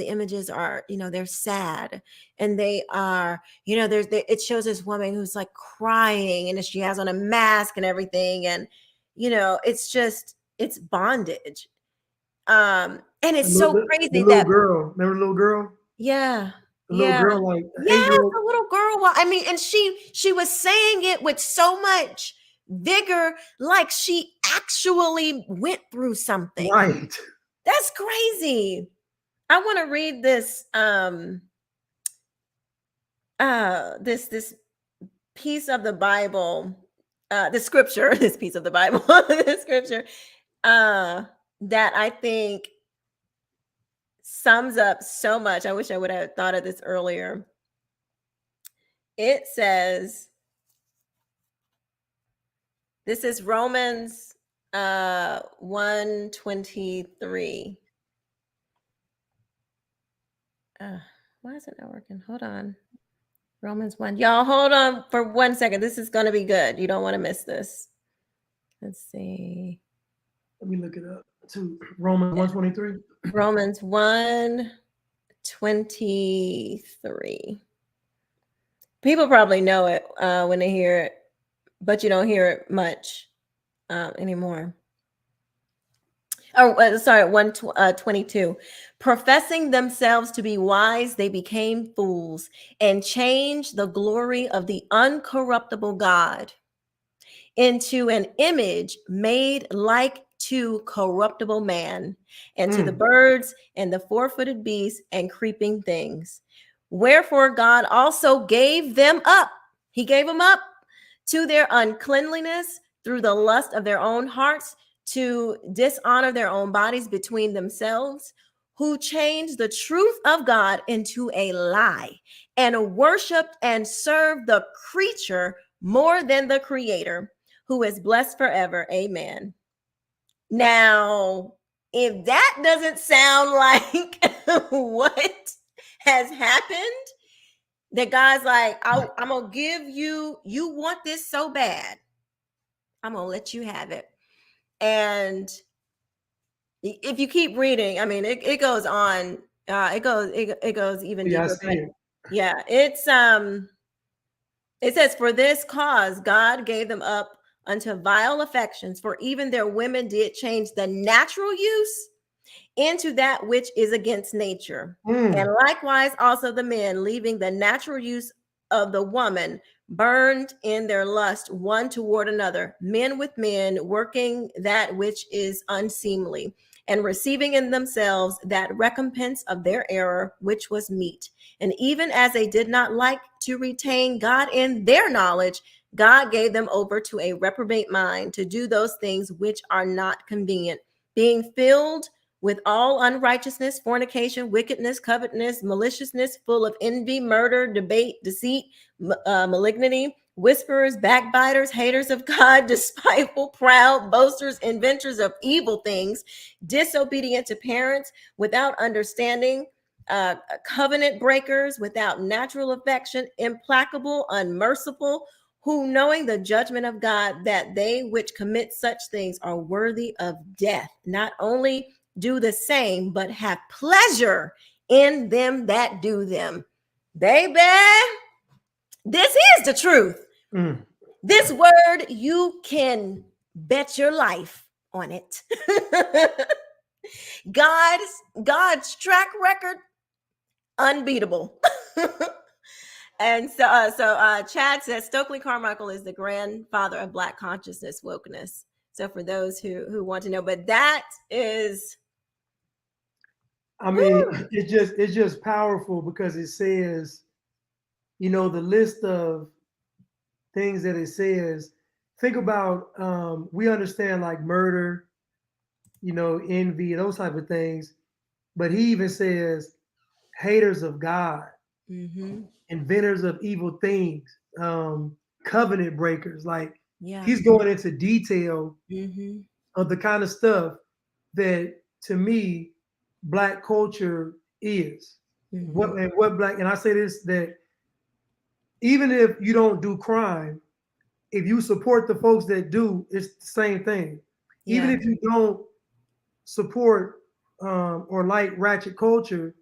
images are, they're sad, and they are, it shows this woman who's like crying, and she has on a mask and everything. And, it's bondage. And it's so crazy the little girl, remember the little girl? Yeah. The little girl, like Yes, 8-year-old. the little girl. Well, I mean, and she was saying it with so much vigor, like she actually went through something. Right. That's crazy. I want to read this this piece of the Bible, the scripture, this piece of the Bible, the scripture that I think sums up so much. I wish I would have thought of this earlier. It says, this is Romans 1:23. Why is it not working? Hold on. Romans 1. Y'all hold on for 1 second. This is going to be good. You don't want to miss this. Let's see. Let me look it up. To Romans 1:23. Romans 1:23. People probably know it when they hear it, but you don't hear it much anymore. Oh, sorry, 122. Professing themselves to be wise, they became fools and changed the glory of the uncorruptible God into an image made like to corruptible man, and to the birds and the four-footed beasts and creeping things. Wherefore God also gave them up. He gave them up to their uncleanliness through the lust of their own hearts, to dishonor their own bodies between themselves, who changed the truth of God into a lie, and worshiped and served the creature more than the creator, who is blessed forever. Amen. Now, if that doesn't sound like what has happened, that God's like, I'm going to give you, you want this so bad, I'm going to let you have it. And if you keep reading, I mean, it goes on. It goes even deeper. But yeah, it says, for this cause God gave them up unto vile affections, for even their women did change the natural use into that which is against nature. And likewise also the men, leaving the natural use of the woman, burned in their lust one toward another, men with men, working that which is unseemly, and receiving in themselves that recompense of their error, which was meet. And even as they did not like to retain God in their knowledge, God gave them over to a reprobate mind to do those things which are not convenient, being filled with all unrighteousness, fornication, wickedness, covetousness, maliciousness, full of envy, murder, debate, deceit, malignity, whisperers, backbiters, haters of God, despiteful, proud, boasters, inventors of evil things, disobedient to parents, without understanding, covenant breakers, without natural affection, implacable, unmerciful, who knowing the judgment of God, that they which commit such things are worthy of death, not only do the same, but have pleasure in them that do them. Baby, this is the truth. This word, you can bet your life on it. God's track record, unbeatable. And so Chad says Stokely Carmichael is the grandfather of Black consciousness wokeness. So for those who want to know, but that is, I mean, it's just powerful because it says, you know, the list of things that it says. Think about, we understand like murder, you know, envy, those type of things, but he even says haters of God, inventors of evil things, covenant breakers. Like he's going into detail of the kind of stuff that to me Black culture is. What Black, and I say this, that even if you don't do crime, if you support the folks that do, it's the same thing. Even if you don't support or like ratchet culture,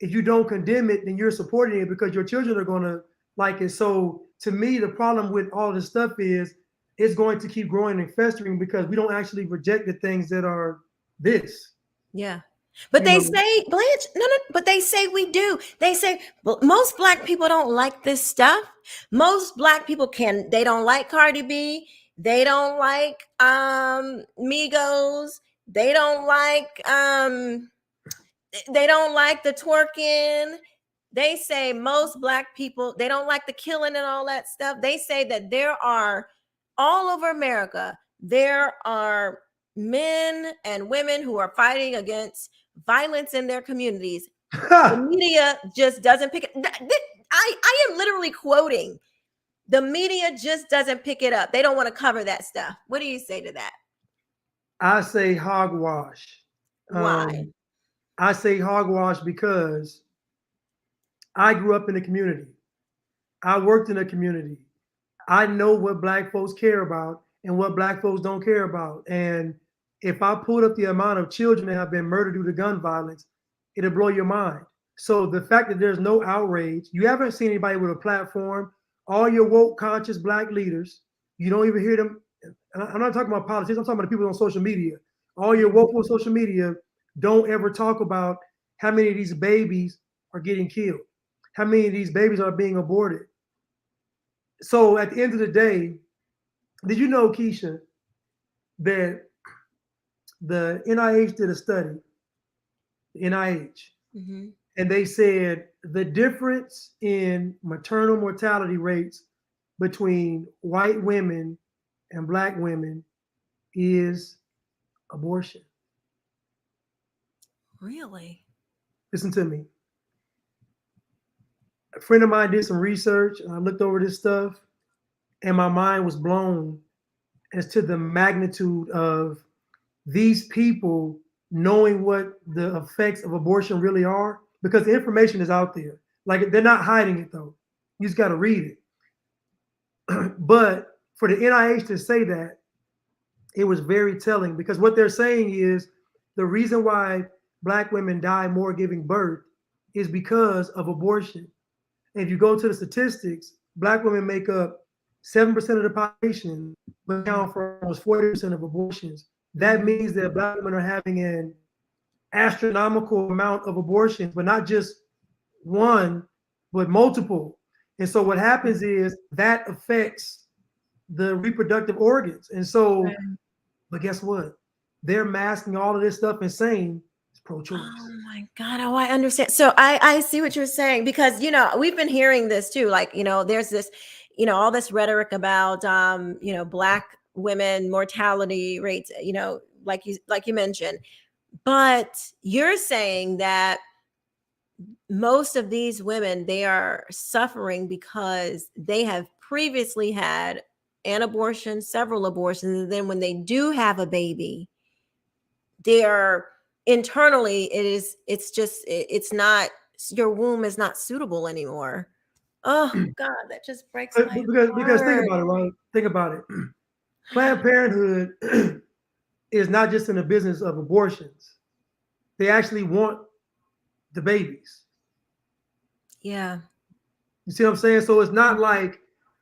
if you don't condemn it, then you're supporting it because your children are going to like it. So to me, the problem with all this stuff is it's going to keep growing and festering because we don't actually reject the things that are this. Yeah. But they say, Blanche, no, but they say we do. They say, well, most Black people don't like this stuff. Most Black people they don't like Cardi B. They don't like Migos. They don't like the twerking. They say most Black people, they don't like the killing and all that stuff. They say that there are all over America, there are men and women who are fighting against violence in their communities. The media just doesn't pick it. I am literally quoting. The media just doesn't pick it up. They don't want to cover that stuff. What do you say to that? I say hogwash. Why? I say hogwash because I grew up in a community. I worked in a community. I know what Black folks care about and what Black folks don't care about. And if I pulled up the amount of children that have been murdered due to gun violence, it'll blow your mind. So the fact that there's no outrage, you haven't seen anybody with a platform, all your woke conscious Black leaders, you don't even hear them. And I'm not talking about politics, I'm talking about the people on social media. All your woke on social media don't ever talk about how many of these babies are getting killed, how many of these babies are being aborted. So at the end of the day, did you know, Quisha, that the NIH did a study, NIH, Mm-hmm. and they said the difference in maternal mortality rates between white women and black women is abortion. Really? Listen to me. A friend of mine did some research and I looked over this stuff and my mind was blown as to the magnitude of these people knowing what the effects of abortion really are because the information is out there. Like they're not hiding it though. You just got to read it. But for the NIH to say that, it was very telling because what they're saying is the reason why black women die more giving birth is because of abortion. And if you go to the statistics, black women make up 7% of the population, but account for almost 40% of abortions. That means that black women are having an astronomical amount of abortions, but not just one, but multiple. And so what happens is that affects the reproductive organs. And so, Right. but guess what? They're masking all of this stuff and saying it's pro-choice. Oh my God. Oh, I understand. So I see what you're saying because, we've been hearing this too. Like, there's this, all this rhetoric about, black women mortality rates, like you mentioned. But you're saying that most of these women, they are suffering because they have previously had an abortion, several abortions. And then when they do have a baby, they are internally, it's not, your womb is not suitable anymore. Oh God, that just breaks my Because think heart. about it, right? Think about it. Planned Parenthood is not just in the business of abortions. They actually want the babies. Yeah. You see what I'm saying? So it's not like,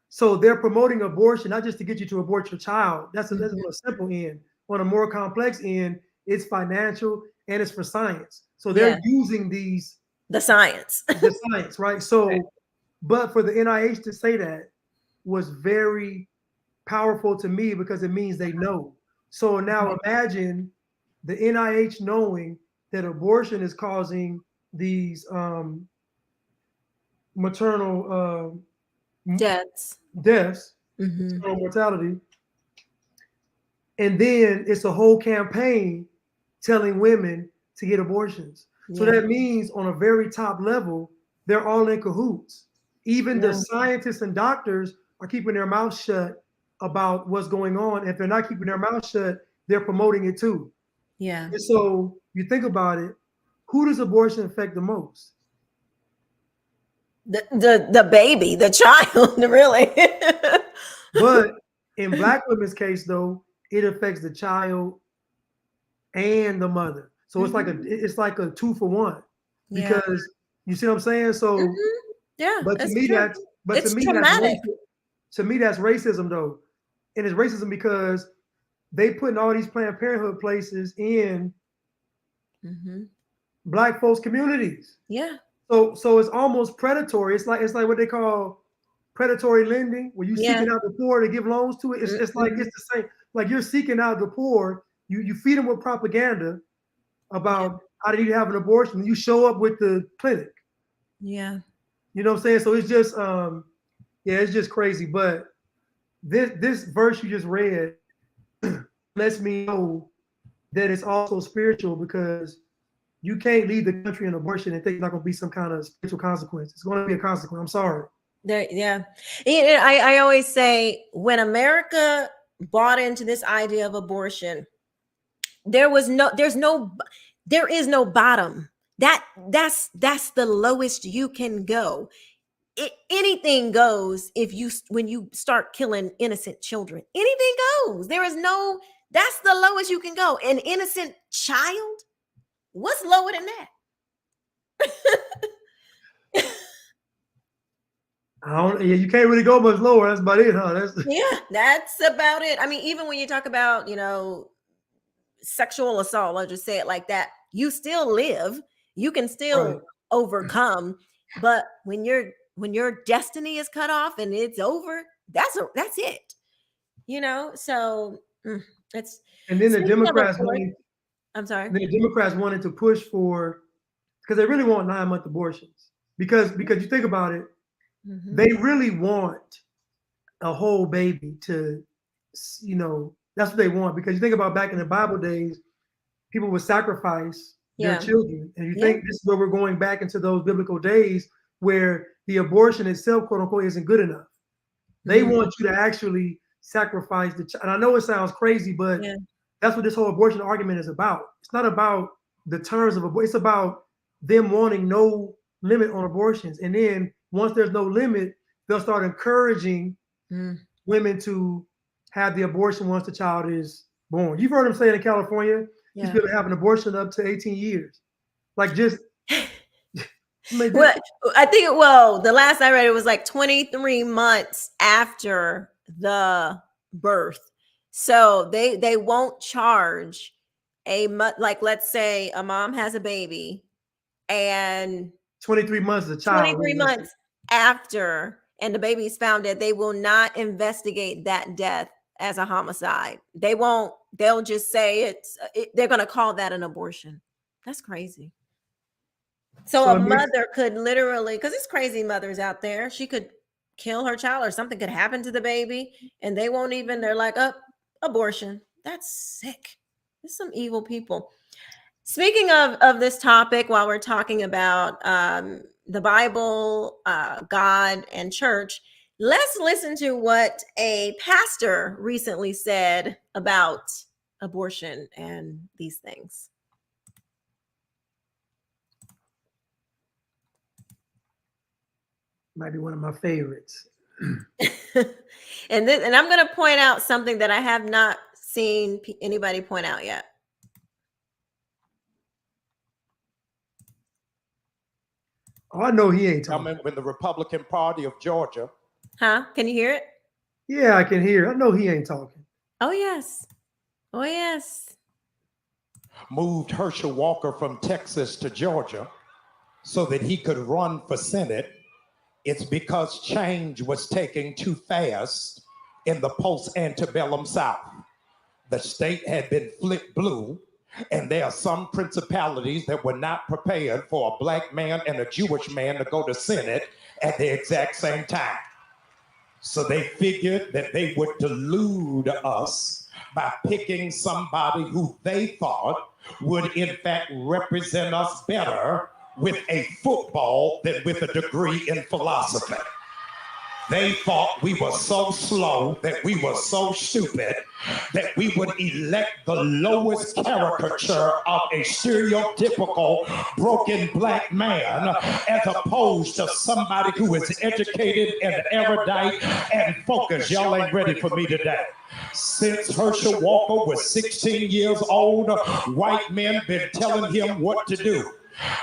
so they're promoting abortion not just to get you to abort your child. That's Mhm. a simple end. On a more complex end, it's financial and it's for science. So they're Yeah. using these The science. the science, right? So, but for the NIH to say that was very powerful to me because it means they know. So now imagine the NIH knowing that abortion is causing these maternal Deaths. deaths, Hmm. maternal mortality, and then it's a whole campaign telling women to get abortions. So Yeah. that means on a very top level, they're all in cahoots. Even the Yeah. scientists and doctors are keeping their mouths shut about what's going on. If they're not keeping their mouths shut, they're promoting it too. Yeah. And so you think about it, who does abortion affect the most? The baby, the child, really. But in black women's case, though, it affects the child and the mother. So Mhm. it's like a 2 for 1 Yeah. because you see what I'm saying. So, Mhm. Yeah, but to it's me true. that's but It's traumatic. to me that's racism though, and it's racism because they putting all these Planned Parenthood places in Hmm. black folks communities. Yeah. So it's almost predatory. It's like what they call predatory lending, where you Yeah. seeking out the poor to give loans to it. It's like Mhm. it's the same. Like you're seeking out the poor. You feed them with propaganda Yeah. about how they need to have an abortion. And you show up with the clinic. Yeah. You know what I'm saying? So it's just yeah, it's just crazy. But this verse you just read lets me know that it's also spiritual because you can't lead the country in abortion and think it's not going to be some kind of spiritual consequence. It's going to be a consequence. I'm sorry. There, yeah. I always say when America bought into this idea of abortion, there is no bottom. That's the lowest you can go. Anything goes when you start killing innocent children. Anything goes. There is no, that's the lowest you can go. An innocent child? What's lower than that? I don't. Yeah, you can't really go much lower. That's about it, huh? That's Yeah, that's about it. I mean, even when you talk about, sexual assault, I'll just say it like that, you still live, you can still Right. overcome. But when your destiny is cut off and it's over, that's it. So it's And then the speaking of Democrats abortion. wanted, I'm sorry. the Democrats wanted to push for, because they really want 9-month abortions. Because you think about it, Mhm. they really want a whole baby to, that's what they want. Because you think about back in the Bible days, people would sacrifice their Yeah. children. And you Yeah. think this is where we're going back into those biblical days where the abortion itself, quote unquote, isn't good enough. They Mhm. want you to actually sacrifice the child. And I know it sounds crazy, but Yeah. that's what this whole abortion argument is about. It's not about the terms of abortion. It's about them wanting no limit on abortions. And then once there's no limit, they'll start encouraging Mm. women to have the abortion once the child is born. You've heard them say in California, you should be able to have an abortion up to 18 years. Like just Well, I think the last I read, it was like 23 months after the birth. So they won't charge like, let's say a mom has a baby and 23 months as a child. 23 months after and the baby's found dead, they will not investigate that death as a homicide. They'll just say they're going to call that an abortion. That's crazy. So a mother could literally, because it's crazy mothers out there, she could kill her child or something could happen to the baby and they won't even, they're like, abortion. That's sick. There's some evil people. Speaking of this topic, while we're talking about the Bible, God, and church, let's listen to what a pastor recently said about abortion and these things. Might be one of my favorites. And I'm going to point out something that I have not seen anybody point out yet. Oh, I know he ain't talking. I'm in the Republican Party of Georgia. Huh? Can you hear it? Yeah, I can hear. I know he ain't talking. Oh, yes. Oh, yes. Moved Herschel Walker from Texas to Georgia so that he could run for Senate. It's because change was taking too fast in the post-antebellum South. The state had been flipped blue, and there are some principalities that were not prepared for a black man and a Jewish man to go to Senate at the exact same time. So they figured that they would delude us by picking somebody who they thought would in fact represent us better with a football than with a degree in philosophy. They thought we were so slow, that we were so stupid, that we would elect the lowest caricature of a stereotypical broken black man as opposed to somebody who is educated and erudite and focused. Y'all ain't ready for me today. Since Herschel Walker was 16 years old, white men been telling him what to do.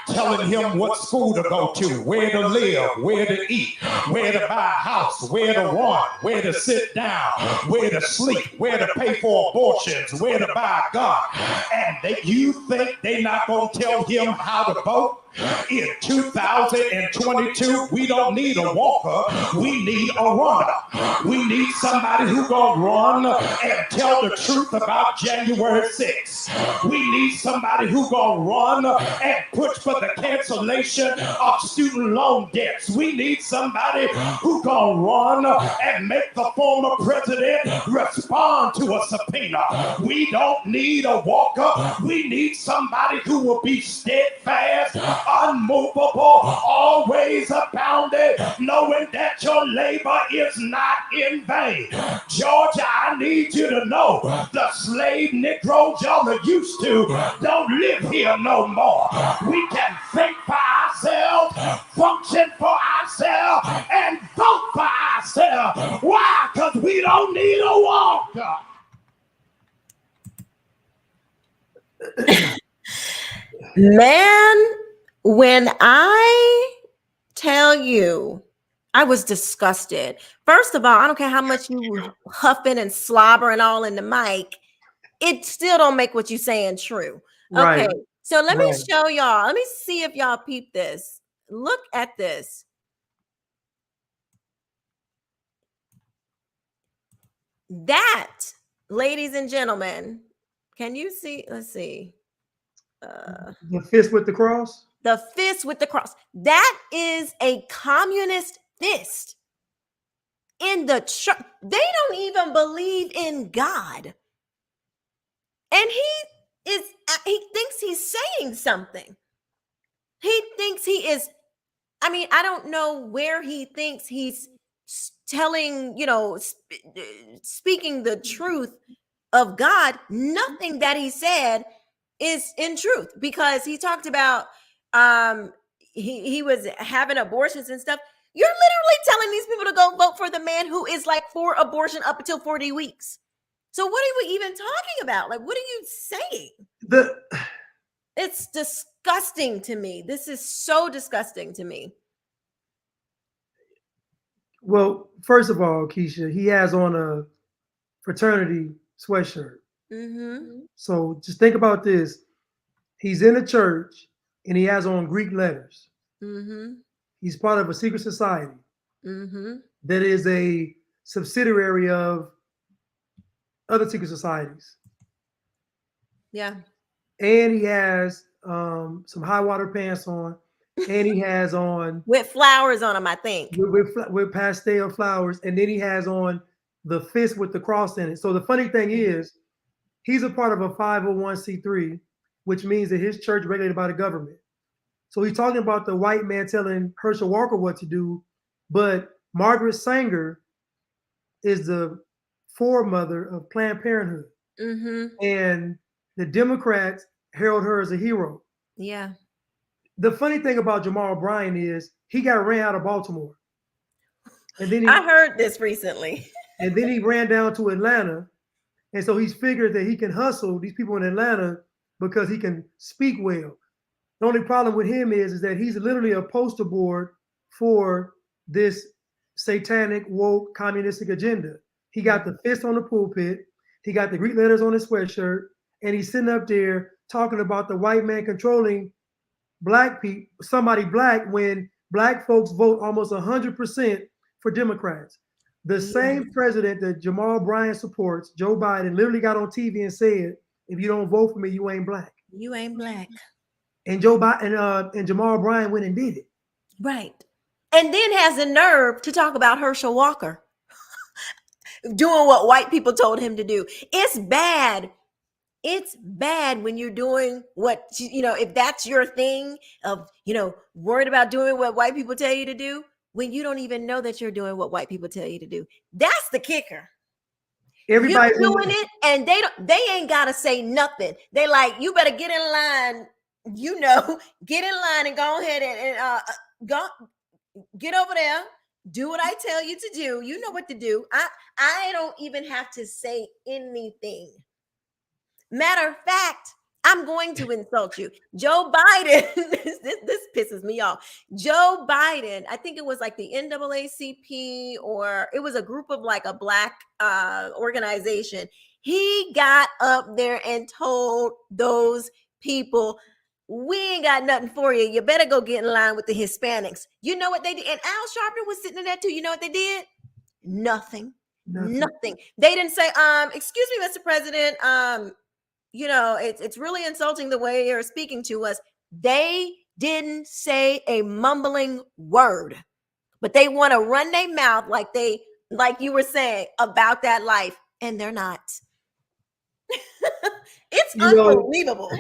Telling him what school to go to, where to live, where to eat, where to buy a house, where to run, where to sit down, where to sleep, where to pay for abortions, where to buy a gun. And you think they not gonna tell him how to vote? In 2022, we don't need a walker, we need a runner. We need somebody who gonna run and tell the truth about January 6th. We need somebody who gonna run and push for the cancellation of student loan debts. We need somebody who gonna run and make the former president respond to a subpoena. We don't need a walker, we need somebody who will be steadfast, unmovable, always abounded, knowing that your labor is not in vain. Georgia, I need you to know the slave Negroes y'all are used to don't live here no more. We can think for ourselves, function for ourselves, and vote for ourselves. Why? Because we don't need a walker. Man, when I tell you, I was disgusted. First of all, I don't care how much you were huffing and slobbering all in the mic. it still don't make what you're saying true. Right. Okay, so let me Right. show y'all. Let me see if y'all peep this. Look at this. That, ladies and gentlemen, can you see? Let's see. The fist with the cross. The fist with the cross. That is a communist fist in the church. They don't even believe in God. And he thinks he's saying something. He thinks he is, I mean, I don't know where he thinks he's telling, speaking the truth of God. Nothing that he said is in truth, because he talked about he was having abortions and stuff. You're literally telling these people to go vote for the man who is like for abortion up until 40 weeks. So what are we even talking about? Like, what are you saying? It's disgusting to me. This is so disgusting to me. Well, first of all, Quisha, he has on a fraternity sweatshirt. Mm-hmm. So just think about this. He's in a church and he has on Greek letters. Mm-hmm. He's part of a secret society Mm-hmm. that is a subsidiary of other secret societies. Yeah. And he has some high water pants on, and he has on with flowers on him, I think. With pastel flowers, and then he has on the fist with the cross in it. So the funny thing is, he's a part of a 501c3, which means that his church is regulated by the government. So he's talking about the white man telling Herschel Walker what to do, but Margaret Sanger is the foremother of Planned Parenthood. Mm-hmm. And the Democrats herald her as a hero. Yeah. The funny thing about Jamal Bryant is he got ran out of Baltimore. And then I heard this recently. And then he ran down to Atlanta. And so he's figured that he can hustle these people in Atlanta because he can speak well. The only problem with him is that he's literally a poster board for this satanic, woke, communistic agenda. He got the fist on the pulpit. He got the Greek letters on his sweatshirt. And he's sitting up there talking about the white man controlling black people, somebody black, when black folks vote almost 100% for Democrats. The same president that Jamal Bryant supports, Joe Biden, literally got on TV and said, "If you don't vote for me, you ain't black." You ain't black. And Joe Biden and Jamal Bryant went and did it. Right. And then has the nerve to talk about Herschel Walker doing what white people told him to do. It's bad. It's bad when you're doing what, if that's your thing of, worried about doing what white people tell you to do, when you don't even know that you're doing what white people tell you to do. That's the kicker. Everybody you're doing it, and they ain't gotta say nothing. They like, you better get in line, get in line and go ahead and go get over there, do what I tell you to do. You know what to do. I don't even have to say anything. Matter of fact, I'm going to insult you. Joe Biden, this pisses me off. Joe Biden, I think it was like the NAACP, or it was a group of like a black organization. He got up there and told those people, we ain't got nothing for you. You better go get in line with the Hispanics. You know what they did? And Al Sharpton was sitting in there too. You know what they did? Nothing. They didn't say, excuse me, Mr. President, it's really insulting the way you're speaking to us. They didn't say a mumbling word, but they want to run their mouth like you were saying about that life, and they're not. It's unbelievable.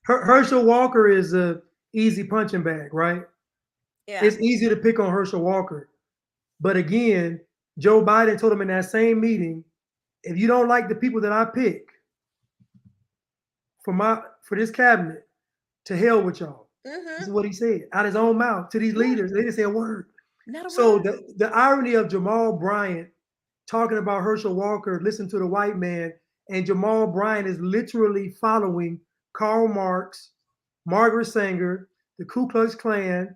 Herschel Walker is a easy punching bag, right? Yeah. It's easy to pick on Herschel Walker. But again, Joe Biden told him in that same meeting, if you don't like the people that I pick for this cabinet, to hell with y'all. Mm-hmm. This is what he said out his own mouth to these leaders. They didn't say a word. Not a So word. the irony of Jamal Bryant talking about Herschel Walker, listen to the white man, and Jamal Bryant is literally following Karl Marx, Margaret Sanger, the Ku Klux Klan,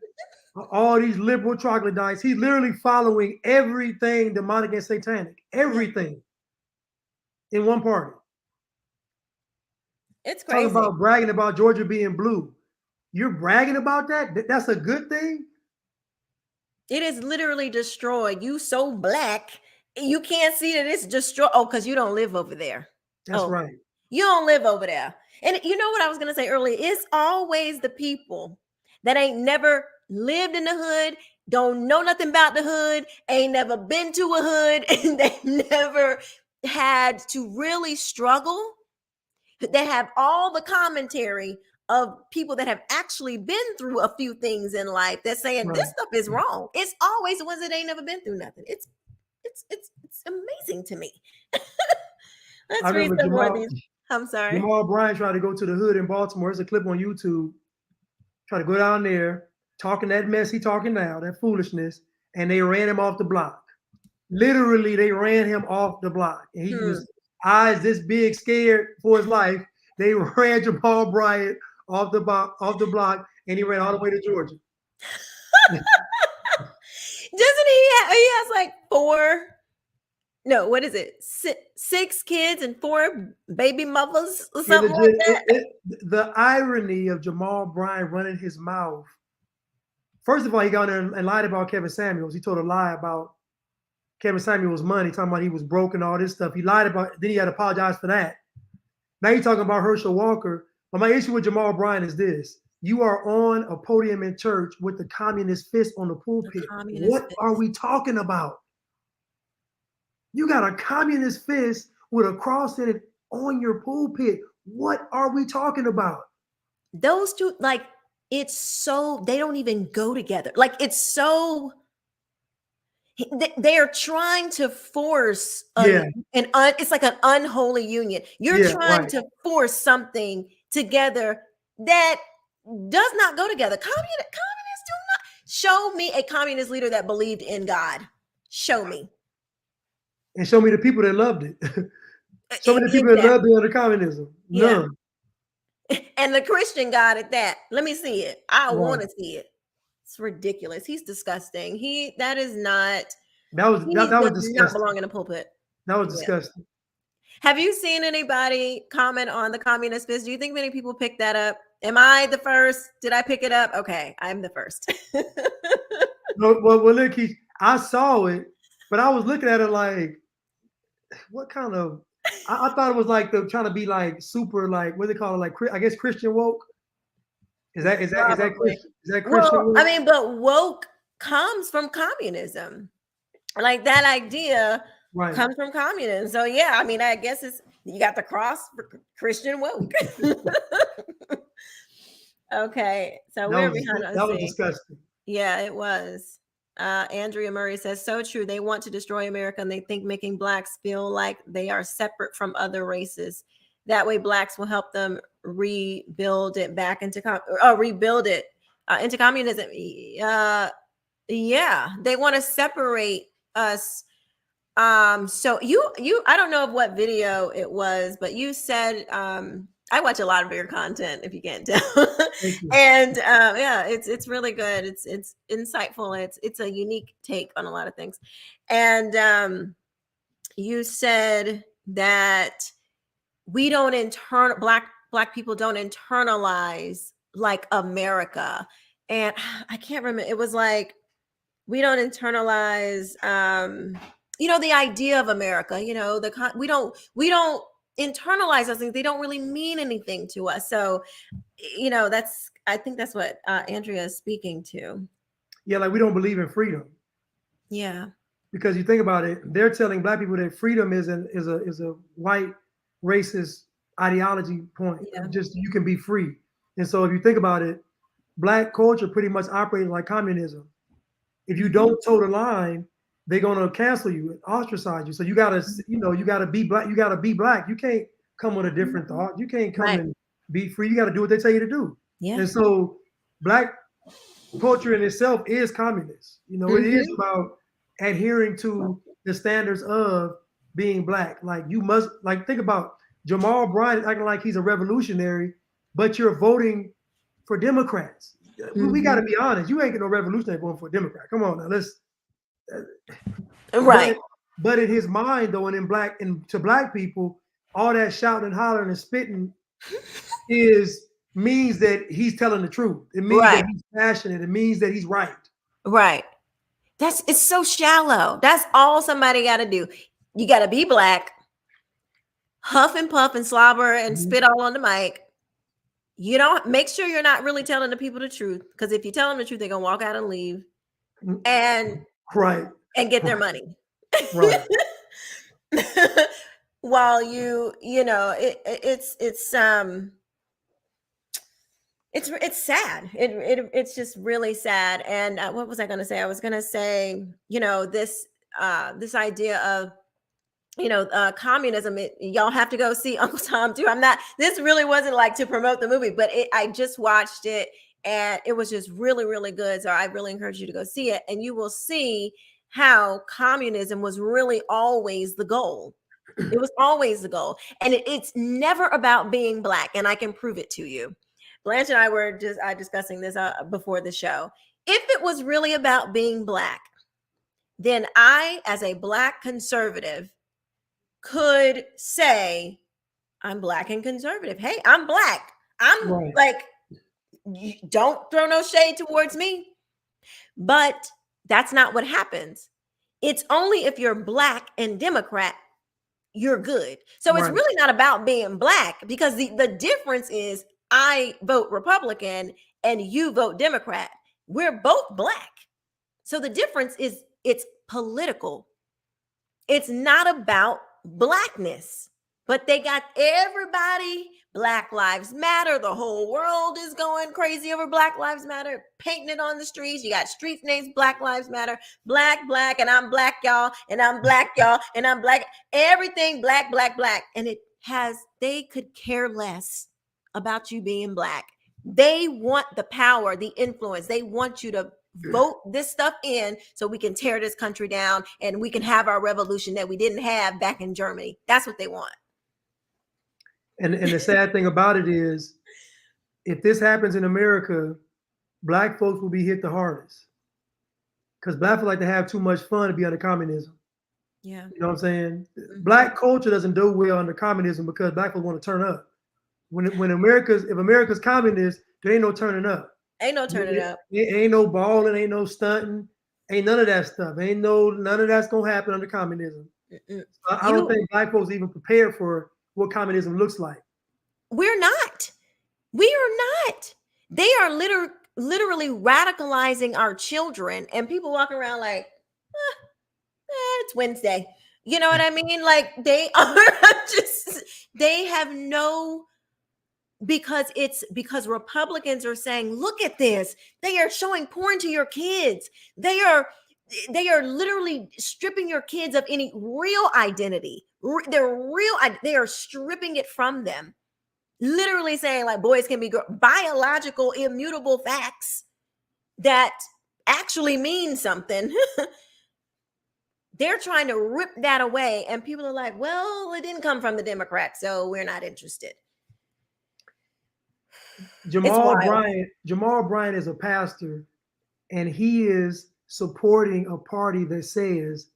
all these liberal troglodytes. He's literally following everything demonic and satanic, everything in one party. It's Talking crazy. about bragging about Georgia being blue. You're bragging about that? That's a good thing? It is literally destroyed. You so black, you can't see that it's destroyed. Oh, because you don't live over there. That's Oh, right. you don't live over there. And you know what I was gonna say earlier? It's always the people that ain't never lived in the hood, don't know nothing about the hood, ain't never been to a hood, and they never had to really struggle. They have all the commentary of people that have actually been through a few things in life that's saying Right. this stuff is wrong. It's always the ones that ain't never been through nothing. It's amazing to me. I Let's read remember some more of these. I'm sorry. Jamal Bryant tried to go to the hood in Baltimore. There's a clip on YouTube. Try to go down there, talking that mess he talking now, that foolishness, and they ran him off the block. Literally, they ran him off the block. And he was eyes this big, scared for his life. They ran Jamal Bryant off the block, and he ran all the way to Georgia. Doesn't he has like four, no, what is it? Six kids and four baby mothers or something like that? The irony of Jamal Bryant running his mouth. First of all, he got in and lied about Kevin Samuels. He told a lie about Kevin Samuels' money, talking about he was broke and all this stuff. He lied about, then he had to apologize for that. Now you're talking about Herschel Walker. But my issue with Jamal Bryant is this. You are on a podium in church with the communist fist on the pulpit. What are we talking about? You got a communist fist with a cross in it on your pulpit. What are we talking about? Those two, like, it's so, they don't even go together. Like, it's so, they are trying to force it's like an unholy union. You're trying to force something together that does not go together. Communists do not. Show me a communist leader that believed in God. Show me. And show me the people that loved it. Show me the people that loved it under communism. None. And the Christian God at that. Let me see it. I want to see it. It's ridiculous. He's disgusting. That is not. That was disgusting. Not belong in a pulpit. That was disgusting. Have you seen anybody comment on the communist fist? Do you think many people picked that up? Am I the first? Did I pick it up? Okay, I'm the first. No, well, look, I saw it, but I was looking at it like, what kind of? I thought it was like trying to be like super, like what do they call it? Like, I guess Christian woke. Is that Christian? Is that Christian? Well, I mean, but woke comes from communism. Like that idea comes from communism. So yeah, I mean, I guess you got the cross for Christian woke. Okay, so we're behind on that was disgusting. Yeah, it was. Andrea Murray says, so true. They want to destroy America and they think making blacks feel like they are separate from other races. That way blacks will help them rebuild it back into into communism. Yeah, they want to separate us. So you I don't know of what video it was, but you said I watch a lot of your content, if you can't tell. And yeah, it's really good. It's insightful. It's a unique take on a lot of things. And you said that we don't black people don't internalize like America. And I can't remember. It was like we don't internalize the idea of America, we don't internalize those things. They don't really mean anything to us. So, I think that's what Andrea is speaking to. Yeah, like we don't believe in freedom. Yeah. Because you think about it, they're telling black people that freedom is a white racist ideology point. Yeah. Just you can be free. And so if you think about it, black culture pretty much operates like communism. If you don't toe the line, they're gonna cancel you, ostracize you. So you gotta be black. You gotta be black. You can't come with a different thought. You can't come and be free. You gotta do what they tell you to do. Yeah. And so black culture in itself is communist. It is about adhering to the standards of being black. Like you must think about Jamal Bryant acting like he's a revolutionary, but you're voting for Democrats. We got to be honest. You ain't get no revolutionary voting for a Democrat. Come on now, let's. Right. But in his mind, though, and to black people, all that shouting and hollering and spitting means that he's telling the truth. It means Right. that he's passionate. It means that he's right. Right. It's so shallow. That's all somebody got to do. You got to be black, huff and puff and slobber and spit all on the mic. You don't make sure you're not really telling the people the truth, because if you tell them the truth, they're gonna walk out and leave and Right. and get their money. Right. While it's sad. It's just really sad. And what was I going to say? I was going to say, this idea of communism. Y'all have to go see Uncle Tom too. This really wasn't like to promote the movie, but I just watched it and it was just really, really good. So I really encourage you to go see it, and you will see how communism was really always the goal. It was always the goal. And it's never about being black. And I can prove it to you. Blanche and I were just discussing this before the show. If it was really about being black, then I, as a black conservative, could say, I'm black and conservative. Hey, I'm black. I'm Right. like, don't throw no shade towards me. But that's not what happens. It's only if you're black and Democrat, you're good. So it's Right. really not about being black, because the difference is I vote Republican and you vote Democrat. We're both black. So the difference is it's political. It's not about blackness, but they got everybody. Black Lives Matter. The whole world is going crazy over Black Lives Matter, painting it on the streets. You got street names, Black Lives Matter, black, and I'm black, y'all, and I'm black, y'all, and I'm black. Everything black, black, black. And they could care less about you being black. They want the power, the influence. They want you to vote this stuff in so we can tear this country down and we can have our revolution that we didn't have back in Germany. That's what they want. And the sad thing about it is, if this happens in America, black folks will be hit the hardest, because black folks like to have too much fun to be under communism. Yeah. You know what I'm saying? Mm-hmm. Black culture doesn't do well under communism because black folks want to turn up. If America's communist, there ain't no turning up. Ain't no turning up. Ain't no balling, ain't no stunting, ain't none of that stuff. None of that's gonna happen under communism. I don't think black folks even prepared for what communism looks like. We're not. We are not. They are literally radicalizing our children, and people walk around like, it's Wednesday. You know what I mean? Like they are they have no, because Republicans are saying, look at this. They are showing porn to your kids. They are literally stripping your kids of any real identity. They are stripping it from them. Literally saying like boys can be biological, immutable facts that actually mean something. They're trying to rip that away. And people are like, well, it didn't come from the Democrats, so we're not interested. Jamal Bryant is a pastor, and he is supporting a party that says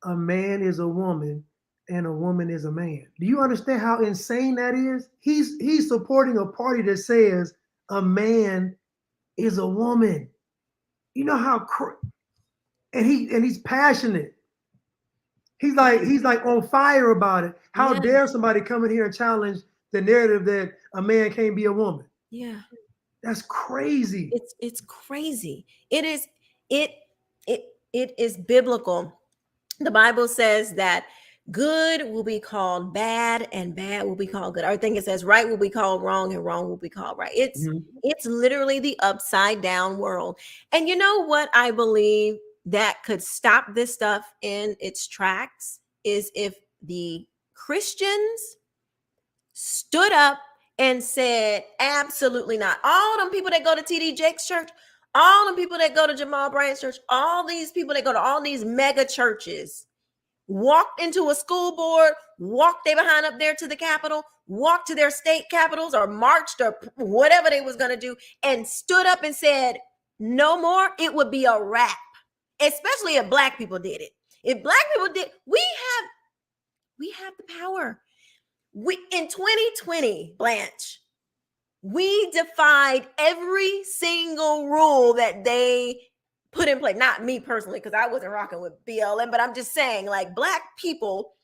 a man is a woman and a woman is a man. Do you understand how insane that is? He's supporting a party that says a man is a woman. You know how and he's passionate. He's like on fire about it. How dare somebody come in here and challenge the narrative that a man can't be a woman? Yeah. That's crazy. It's crazy. It is biblical. The Bible says that good will be called bad and bad will be called good. I think it says right will be called wrong and wrong will be called right. It's literally the upside down world. And you know what I believe that could stop this stuff in its tracks is if the Christians stood up and said, absolutely not. All them people that go to TD Jakes' church, all them people that go to Jamal Bryant's church, all these people that go to all these mega churches, walked into a school board, walked they behind up there to the Capitol, walked to their state capitals or marched or whatever they was going to do and stood up and said, no more, it would be a wrap. Especially if black people did it. If black people did, we have the power. In 2020, Blanche, We defied every single rule that they put in place. Not me personally, because I wasn't rocking with BLM, but I'm just saying, like, Black people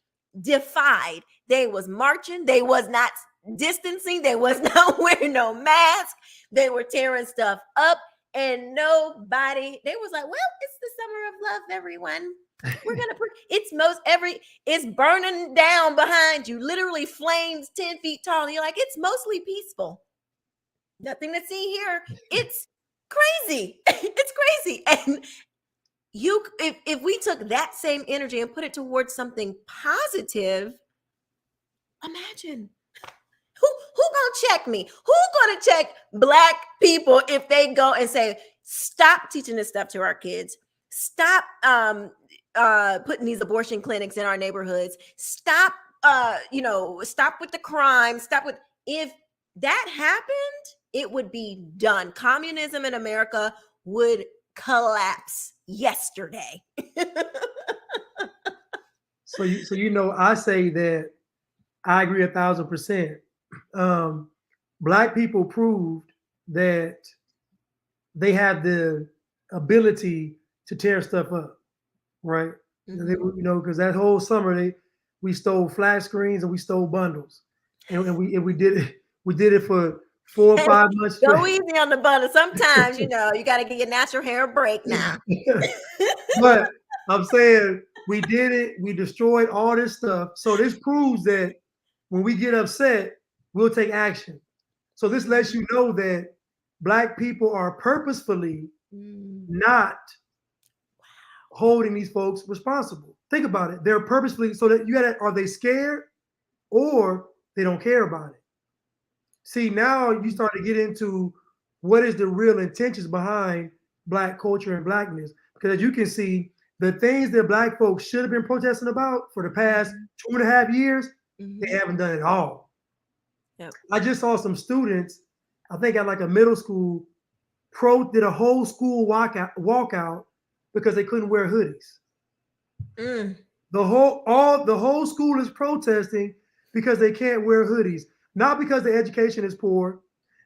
defied. They was marching. They was not distancing. They was not wearing no mask. They were tearing stuff up, and nobody. They was like, "Well, it's the summer of love, everyone. We're gonna put it's burning down behind you, literally flames 10 feet tall. And you're like, it's mostly peaceful. Nothing to see here. It's crazy. It's crazy. And if we took that same energy and put it towards something positive, imagine who gonna check me? Who gonna check Black people if they go and say, stop teaching this stuff to our kids? Stop putting these abortion clinics in our neighborhoods. Stop stop with the crime. Stop with if that happened, it would be done. Communism in America would collapse yesterday. So I say that I agree 1,000%. Black people proved that they have the ability to tear stuff up, right? Mm-hmm. Because that whole summer we stole flat screens and we stole bundles, and we did it for 4 or 5 months. Go easy on the bundle. Sometimes you got to give your natural hair a break now. But I'm saying we did it. We destroyed all this stuff. So this proves that when we get upset, we'll take action. So this lets you know that Black people are purposefully not holding these folks responsible. Think about it. They're purposefully, so that are they scared or they don't care about it? See, now you start to get into what is the real intentions behind Black culture and Blackness. Because as you can see, the things that Black folks should have been protesting about for the past 2.5 years, they haven't done it all. Yep. I just saw some students, I think at like a middle school, did a whole school walkout because they couldn't wear hoodies. The whole school is protesting because they can't wear hoodies. Not because the education is poor,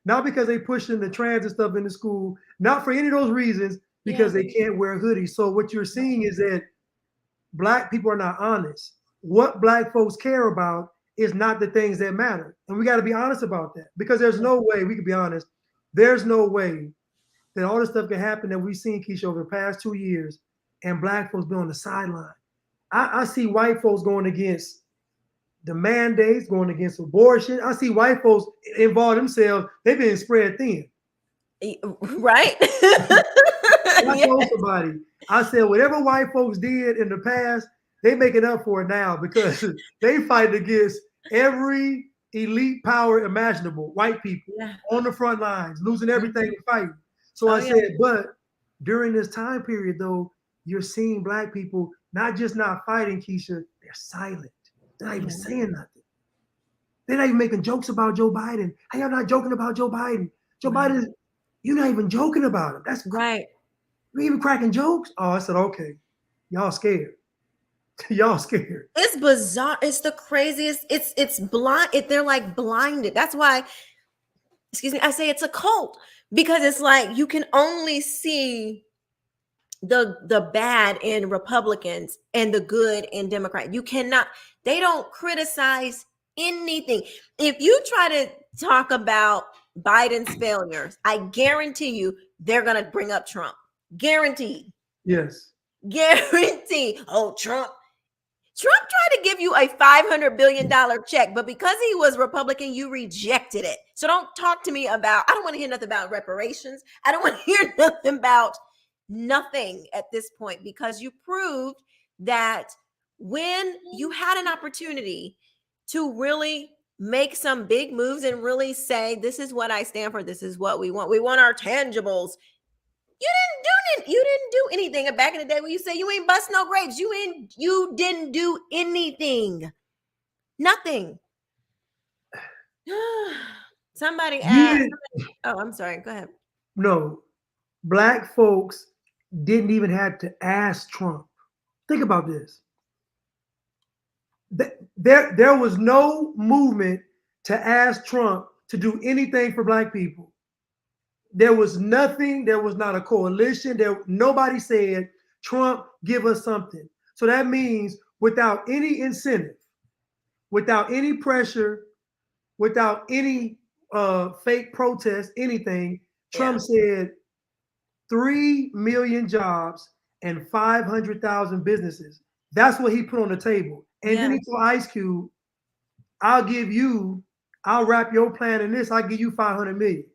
not because they pushing the trans and stuff into school, not for any of those reasons, because they can't wear hoodies. So what you're seeing is that Black people are not honest. What Black folks care about is not the things that matter. And we got to be honest about that, because there's no way, we can be honest, there's no way that all this stuff can happen that we've seen, Quisha, over the past 2 years, and Black folks be on the sideline. I see white folks going against the mandates, going against abortion. I see white folks involve themselves. They've been spread thin. Right? I told somebody, I said, whatever white folks did in the past, they make it up for it now, because they fight against every elite power imaginable, white people on the front lines, losing everything and fighting. So I said, but during this time period, though, you're seeing Black people not just not fighting, Quisha, they're silent. They're not even saying nothing. They're not even making jokes about Joe Biden. Hey, y'all not joking about Joe Biden. Joe Biden, you're not even joking about him. That's right. You're even cracking jokes? Oh, I said, okay. Y'all scared. Y'all scared. It's bizarre. It's the craziest. It's blind. They're like blinded. That's why, excuse me, I say it's a cult, because it's like you can only see the bad in Republicans and the good in Democrats. You cannot, they don't criticize anything. If you try to talk about Biden's failures, I guarantee you they're going to bring up Trump. Guaranteed. Yes. Guaranteed. Oh, Trump tried to give you a $500 billion check, but because he was Republican, you rejected it. So don't talk to me about, I don't want to hear nothing about reparations. I don't want to hear nothing about nothing at this point, because you proved that when you had an opportunity to really make some big moves and really say, this is what I stand for, this is what we want our tangibles. You didn't do anything back in the day when you say you ain't bust no grapes. You didn't do anything. Nothing. Somebody asked. Oh, I'm sorry. Go ahead. No, Black folks didn't even have to ask Trump. Think about this. There was no movement to ask Trump to do anything for Black people. There was nothing. There was not a coalition. Nobody said, Trump, give us something. So that means without any incentive, without any pressure, without any fake protest, anything, Trump said 3 million jobs and 500,000 businesses. That's what he put on the table. And then he told Ice Cube, I'll wrap your plan in this, I'll give you 500 million.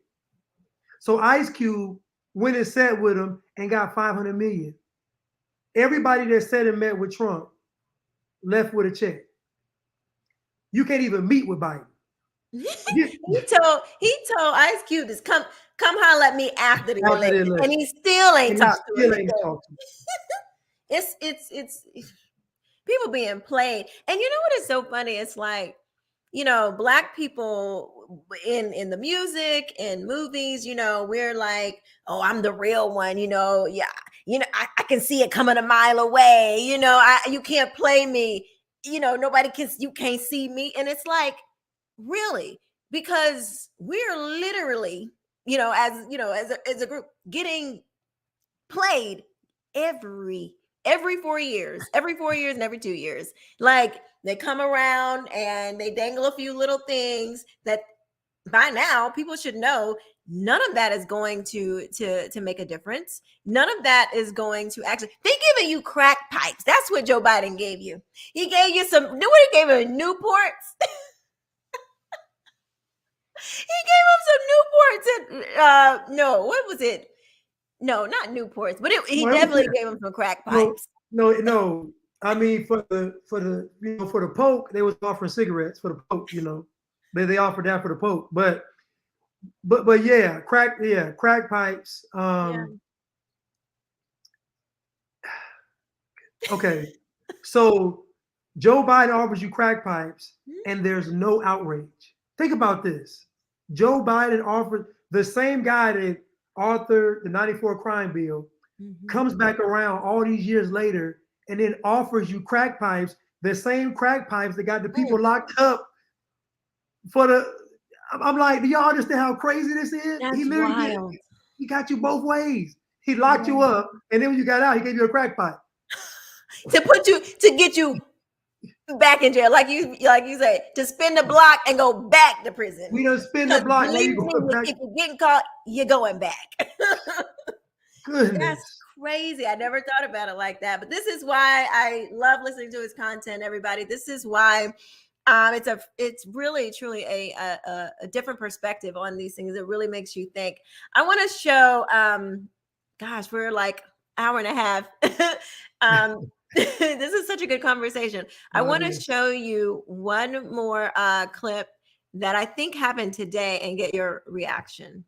So Ice Cube went and sat with him and got 500 million. Everybody that sat and met with Trump left with a check. You can't even meet with Biden. he told Ice Cube to come holler at me after the election, and he still ain't talked to him. It's people being played. And you know what is so funny? It's like, you know, Black people in the music and movies, you know, we're like, oh, I'm the real one, you know. Yeah, you know, I can see it coming a mile away, you know. You can't play me, you know, you can't see me. And it's like, really, because we're literally, you know, as a group getting played every 4 years, and every 2 years. Like, they come around and they dangle a few little things that by now people should know. None of that is going to make a difference. None of that is going to actually. They giving you crack pipes. That's what Joe Biden gave you. He gave you some. Nobody gave him Newports. He gave him some Newports. And no, what was it? No, not Newports, but he definitely gave him some crack pipes. No. I mean, for the Pope, they was offering cigarettes for the Pope. You know, they offered that for the Pope. But yeah, crack pipes. Okay, so Joe Biden offers you crack pipes, and there's no outrage. Think about this. Joe Biden offered, the same guy that authored the 94 crime bill comes back around all these years later and then offers you crack pipes, the same crack pipes that got the people locked up for the. I'm like, do y'all understand how crazy this is? That's He literally wild. He got you both ways. He locked you up, and then when you got out, he gave you a crack pipe to get you back in jail, like you say, to spin the block and go back to prison. We don't spin the block. If you're getting caught, you're going back. Goodness. That's crazy. I never thought about it like that. But this is why I love listening to his content, everybody. This is why it's really truly a different perspective on these things. It really makes you think. I want to show gosh, we're like hour and a half. This is such a good conversation. I want to show you one more clip that I think happened today and get your reaction.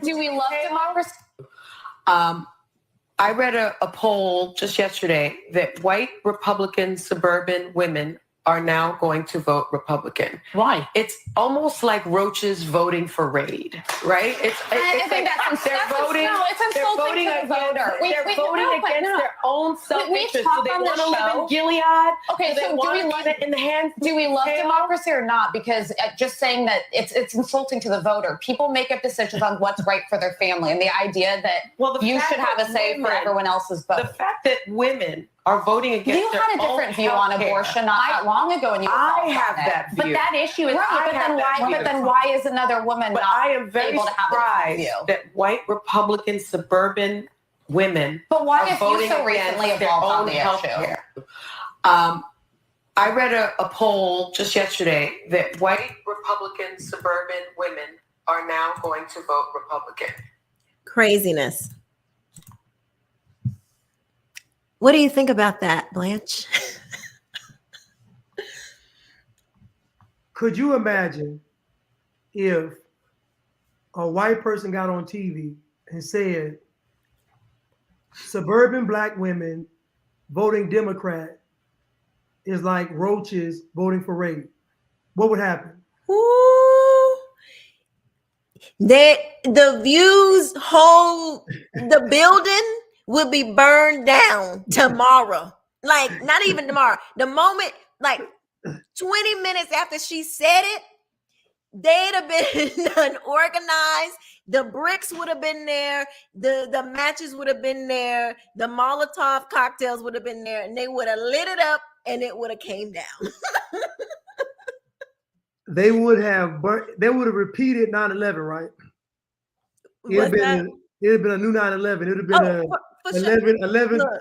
Do we love democracy? I read a poll just yesterday that white Republican suburban women are now going to vote Republican. Why? It's almost like roaches voting for Raid, right? I think that's voting. No, it's insulting to the voter. They're voting against their own self-interest. Do they want to live in Gilead? Okay, so do we love it in the hands? Do we love democracy or not? Because just saying that it's insulting to the voter. People make up decisions on what's right for their family, and the idea that you should have a say for everyone else's vote. The fact that women are voting against you had a different view on abortion not that long ago, and you I have that view. But that issue is but then why is another woman but not I am very able to have surprised view? that white Republican suburban women But why are have voting you so against recently their evolved on own the health issue? care. I read a poll just yesterday that white Republican suburban women are now going to vote Republican. Craziness. What do you think about that, Blanche? Could you imagine if a white person got on TV and said, suburban Black women voting Democrat is like roaches voting for Raid? What would happen? Ooh. that the views whole the building will be burned down tomorrow. Like not even tomorrow. The moment, like 20 minutes after she said it, they'd have been unorganized. The bricks would have been there. The matches would have been there. The Molotov cocktails would have been there, and they would have lit it up, and it would have came down. They would have repeated 9/11, right? It'd have been a new 9/11. It would have been for 11. Look,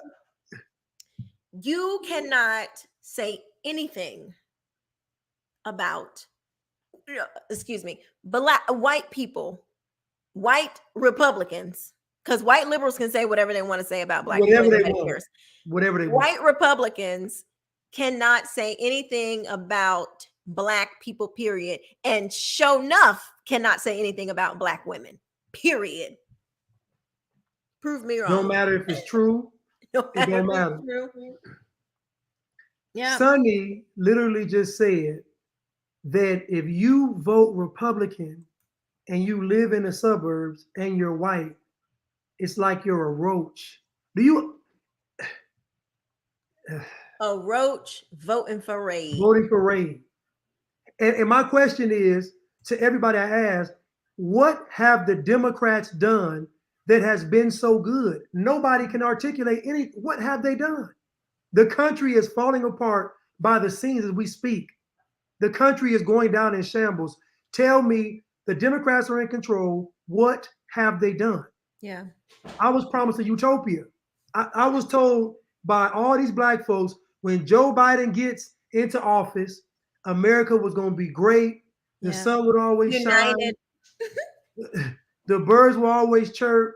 you cannot say anything about, excuse me, white people, white Republicans, because white liberals can say whatever they want to say about black people. Whatever they want. White Republicans cannot say anything about black people, period. And sure enough, cannot say anything about black women, period. Prove me wrong. No matter if it's true. No it don't matter. Yeah. Sonny literally just said that if you vote Republican and you live in the suburbs and you're white, it's like you're a roach. Do you? A roach voting for Raid. Voting for Raid. And my question is to everybody I ask, what have the Democrats done that has been so good? Nobody can articulate what have they done? The country is falling apart by the seams as we speak. The country is going down in shambles. Tell me, the Democrats are in control. What have they done? Yeah. I was promised a utopia. I was told by all these black folks, when Joe Biden gets into office, America was going to be great. The sun would always shine. The birds will always chirp.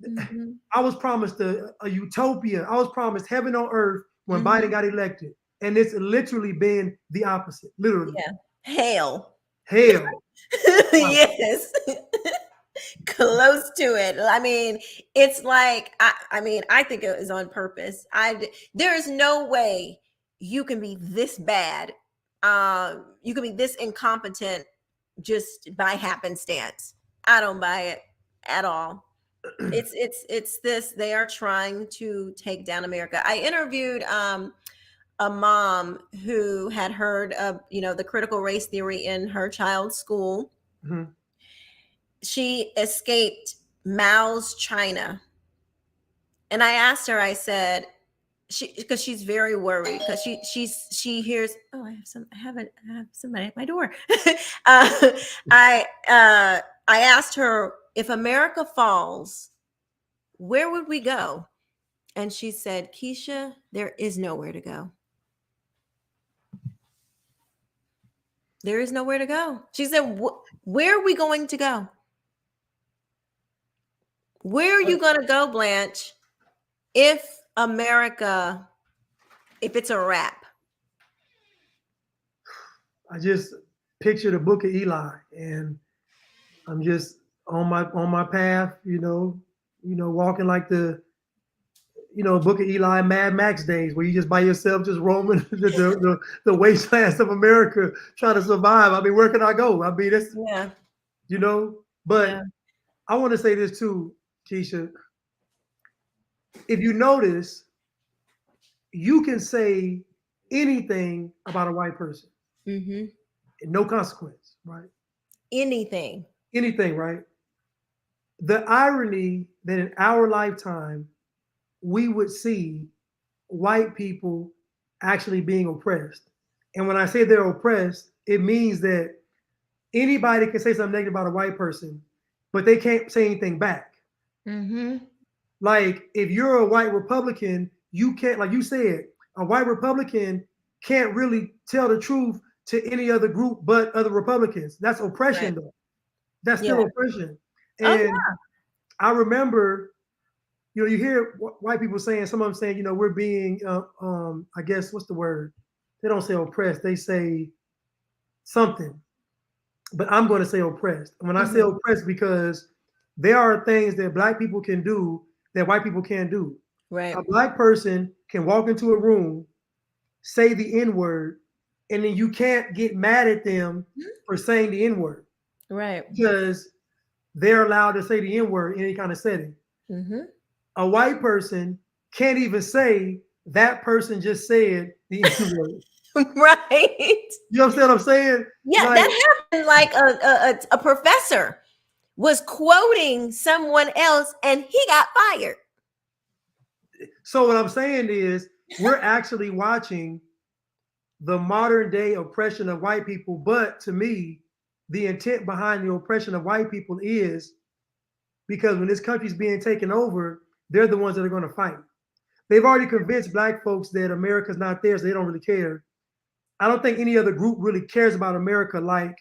Mm-hmm. I was promised a utopia. I was promised heaven on earth when Biden got elected. And it's literally been the opposite. Literally. Yeah. Hell. Yes. Close to it. I mean, it's like, I think it was on purpose. There is no way you can be this bad. You can be this incompetent just by happenstance. I don't buy it at all. It's this. They are trying to take down America. I interviewed a mom who had heard of, the critical race theory in her child's school. Mm-hmm. She escaped Mao's China. And I asked her, I said, because she's very worried, because she hears, oh, I have somebody at my door. I asked her, if America falls, where would we go? And she said, Quisha, there is nowhere to go. There is nowhere to go. She said, where are we going to go? Where are you going to go, Blanch, if it's a wrap? I just picture the book of Eli, and I'm just on my path, walking like the book of Eli, Mad Max days, where you just by yourself, just roaming the wastelands of America, trying to survive. I mean, where can I go? I mean, it's But yeah. I want to say this too, Quisha. If you notice, you can say anything about a white person, and no consequence, right? Anything, right? The irony that in our lifetime, we would see white people actually being oppressed. And when I say they're oppressed, it means that anybody can say something negative about a white person, but they can't say anything back. Mm-hmm. Like if you're a white Republican, you can't, like you said, a white Republican can't really tell the truth to any other group but other Republicans. That's oppression, though. That's still oppression. And I remember, you hear white people saying, some of them saying, we're being, I guess, what's the word? They don't say oppressed. They say something. But I'm going to say oppressed. And when I say oppressed, because there are things that black people can do that white people can't do. Right. A black person can walk into a room, say the N-word, and then you can't get mad at them for saying the N-word. Right. Because they're allowed to say the N-word in any kind of setting. Mm-hmm. A white person can't even say that person just said the N-word. Right. You understand what I'm saying? Yeah, Like, that happened. Like a professor was quoting someone else and he got fired. so what I'm saying is we're actually watching the modern day oppression of white people. But to me, the intent behind the oppression of white people is because when this country's being taken over, they're the ones that are going to fight. They've already convinced black folks that America's not theirs. They don't really care. I don't think any other group really cares about America like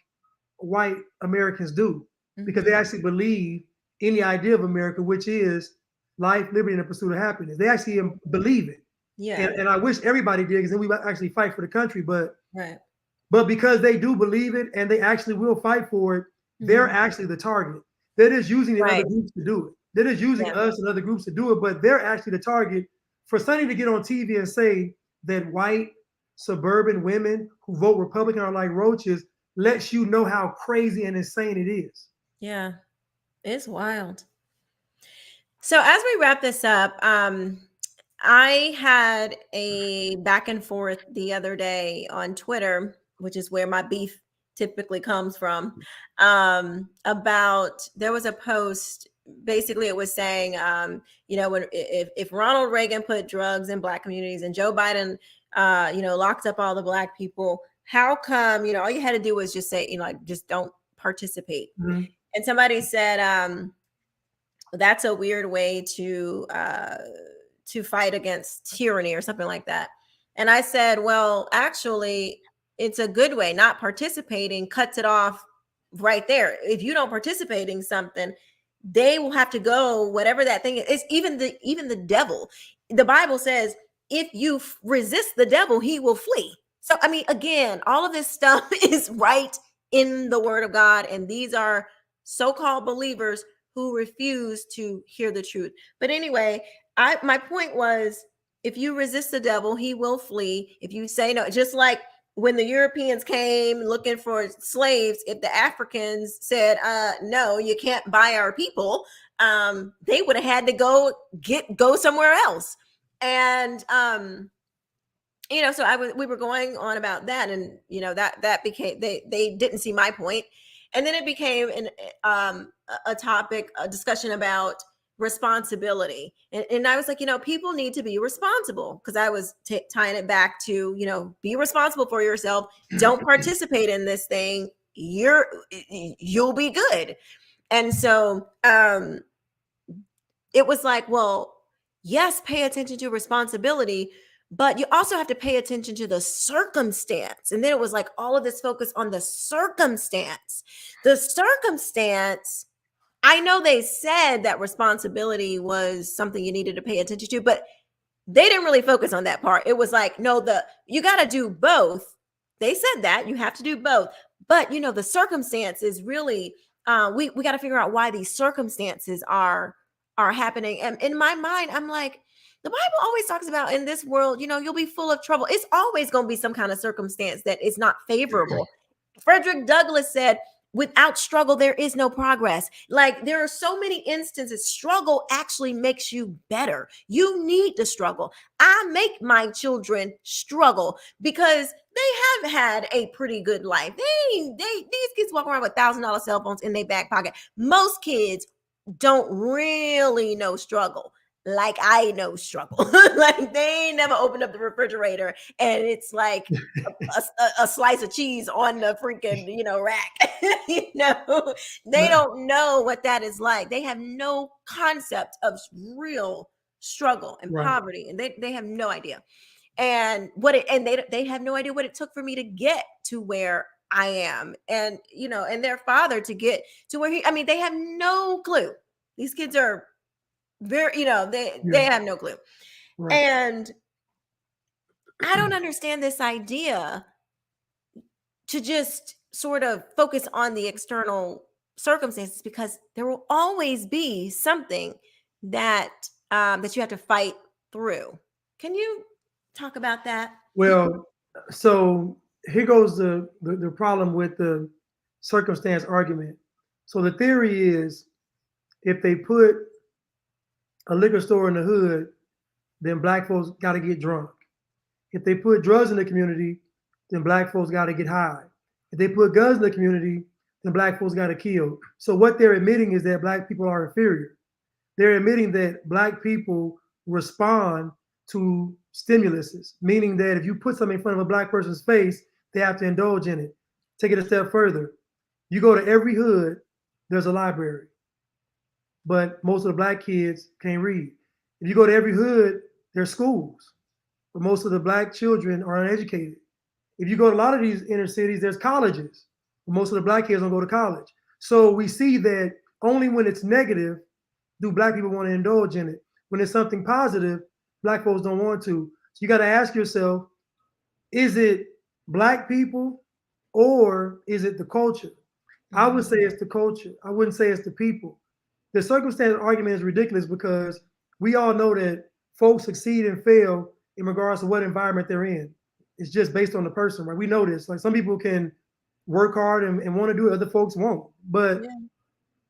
white Americans do, because they actually believe in the idea of America, which is life, liberty, and the pursuit of happiness. They actually believe it. Yeah. And I wish everybody did, because then we would actually fight for the country. But Right. but because they do believe it and they actually will fight for it, they're actually the target. They're just using the other groups to do it. They're just using us and other groups to do it, but they're actually the target. For Sonny to get on TV and say that white suburban women who vote Republican are like roaches lets you know how crazy and insane it is. Yeah, it's wild. So as we wrap this up, I had a back and forth the other day on Twitter, which is where my beef typically comes from, about there was a post. Basically, it was saying, when if Ronald Reagan put drugs in black communities and Joe Biden, locked up all the black people, how come, all you had to do was just say, just don't participate. Mm-hmm. And somebody said, that's a weird way to fight against tyranny or something like that. And I said, well, actually, it's a good way. Not participating cuts it off right there. If you don't participate in something, they will have to go, whatever that thing is. It's even the devil. The Bible says, if you resist the devil, he will flee. So, I mean, again, all of this stuff is right in the word of God. And these are so-called believers who refuse to hear the truth. But anyway, my point was, if you resist the devil, he will flee. If you say no, just like when the Europeans came looking for slaves, if the Africans said, no, you can't buy our people, they would have had to go somewhere else. And, so we were going on about that, and, that became, they didn't see my point. And then it became a topic, a discussion about responsibility. And I was like, people need to be responsible, because I was tying it back to, be responsible for yourself. Don't participate in this thing. You'll be good. And so it was like, well, yes, pay attention to responsibility, but you also have to pay attention to the circumstance. And then it was like all of this focus on the circumstance. The circumstance, I know they said that responsibility was something you needed to pay attention to, but they didn't really focus on that part. It was like, no, you got to do both. They said that you have to do both. But, the circumstances really, we got to figure out why these circumstances are happening. And in my mind, I'm like, the Bible always talks about, in this world, you'll be full of trouble. It's always going to be some kind of circumstance that is not favorable. Frederick Douglass said, without struggle, there is no progress. Like, there are so many instances. Struggle actually makes you better. You need to struggle. I make my children struggle because they have had a pretty good life. These kids walk around with $1,000 cell phones in their back pocket. Most kids don't really know struggle like I know struggle. Like, they never opened up the refrigerator and it's like a slice of cheese on the freaking rack. They don't know what that is like. They have no concept of real struggle and poverty, and they have no idea. And they have no idea what it took for me to get to where I am, and and their father to get to where they have no clue. These kids are very, they have no clue. Right. And I don't understand this idea to just sort of focus on the external circumstances, because there will always be something that that you have to fight through. Can you talk about that? Well, so here goes the problem with the circumstance argument. So the theory is, if they put a liquor store in the hood, then black folks got to get drunk. If they put drugs in the community, then black folks got to get high. If they put guns in the community, then black folks got to kill. So what they're admitting is that black people are inferior. They're admitting that black people respond to stimuluses, meaning that if you put something in front of a black person's face, they have to indulge in it. Take it a step further. You go to every hood, there's a library, but most of the black kids can't read. If you go to every hood, there's schools, but most of the black children are uneducated. If you go to a lot of these inner cities, there's colleges, but most of the black kids don't go to college. So we see that only when it's negative do black people want to indulge in it. When it's something positive, black folks don't want to. So you got to ask yourself, is it black people or is it the culture? I would say it's the culture. I wouldn't say it's the people. The circumstance argument is ridiculous because we all know that folks succeed and fail in regards to what environment they're in. It's just based on the person, right? We know this. Like some people can work hard and want to do it, other folks won't. But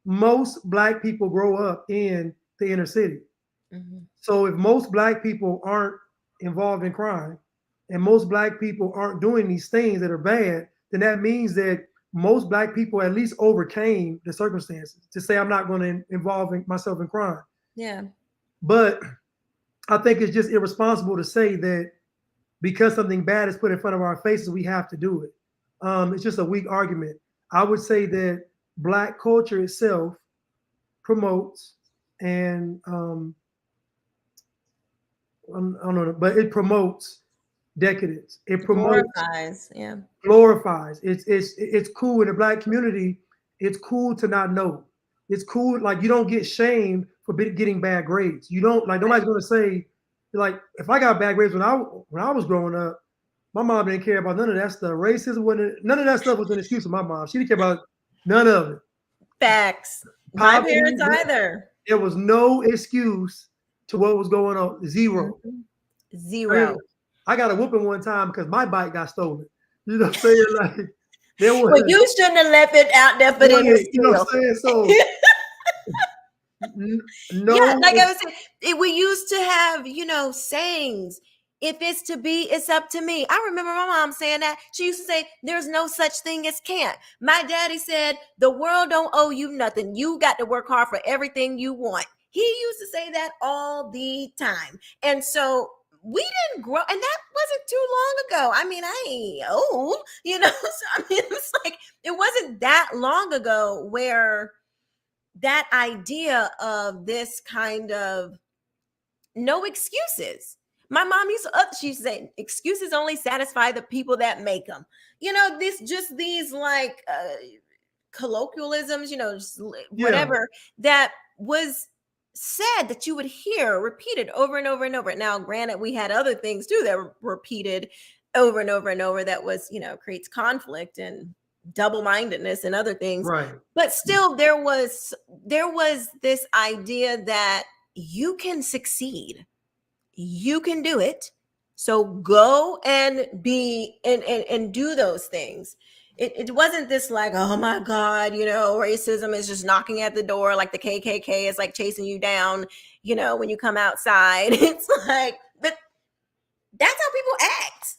most black people grow up in the inner city. So if most black people aren't involved in crime and most black people aren't doing these things that are bad, then that means that most black people at least overcame the circumstances to say, I'm not going to involve myself in crime. Yeah. But I think it's just irresponsible to say that because something bad is put in front of our faces, we have to do it. It's just a weak argument. I would say that black culture itself promotes and I don't know, but it promotes decadence. It promotes glorifies. It's cool in the black community. It's cool to not know. It's cool, like you don't get shamed for getting bad grades. You don't, like, nobody's gonna say, like, if I got bad grades when I was growing up, my mom didn't care about none of that stuff. Racism wasn't, none of that stuff was an excuse for my mom. She didn't care about none of it. Facts. My parents either. There was no excuse to what was going on. Zero. Zero. I got a whooping one time because my bike got stolen. You know what I'm saying? Like, there was, well, you shouldn't have left it out there for them to steal. You know what I'm saying? So, no. Yeah, like I was saying, we used to have, sayings. If it's to be, it's up to me. I remember my mom saying that. She used to say, there's no such thing as can't. My daddy said, the world don't owe you nothing. You got to work hard for everything you want. He used to say that all the time. And so we didn't grow, and that wasn't too long ago. I mean, I ain't old, so I mean, it's like, it wasn't that long ago where that idea of this kind of no excuses. My mom used to say, excuses only satisfy the people that make them. These like colloquialisms, just whatever that was said that you would hear repeated over and over and over. Now, granted, we had other things too that were repeated over and over and over that was, creates conflict and double-mindedness and other things. Right. But still there was this idea that you can succeed. You can do it. So go and be and do those things. It wasn't this like, oh my God, racism is just knocking at the door, like the KKK is like chasing you down, when you come outside. It's like, but that's how people act.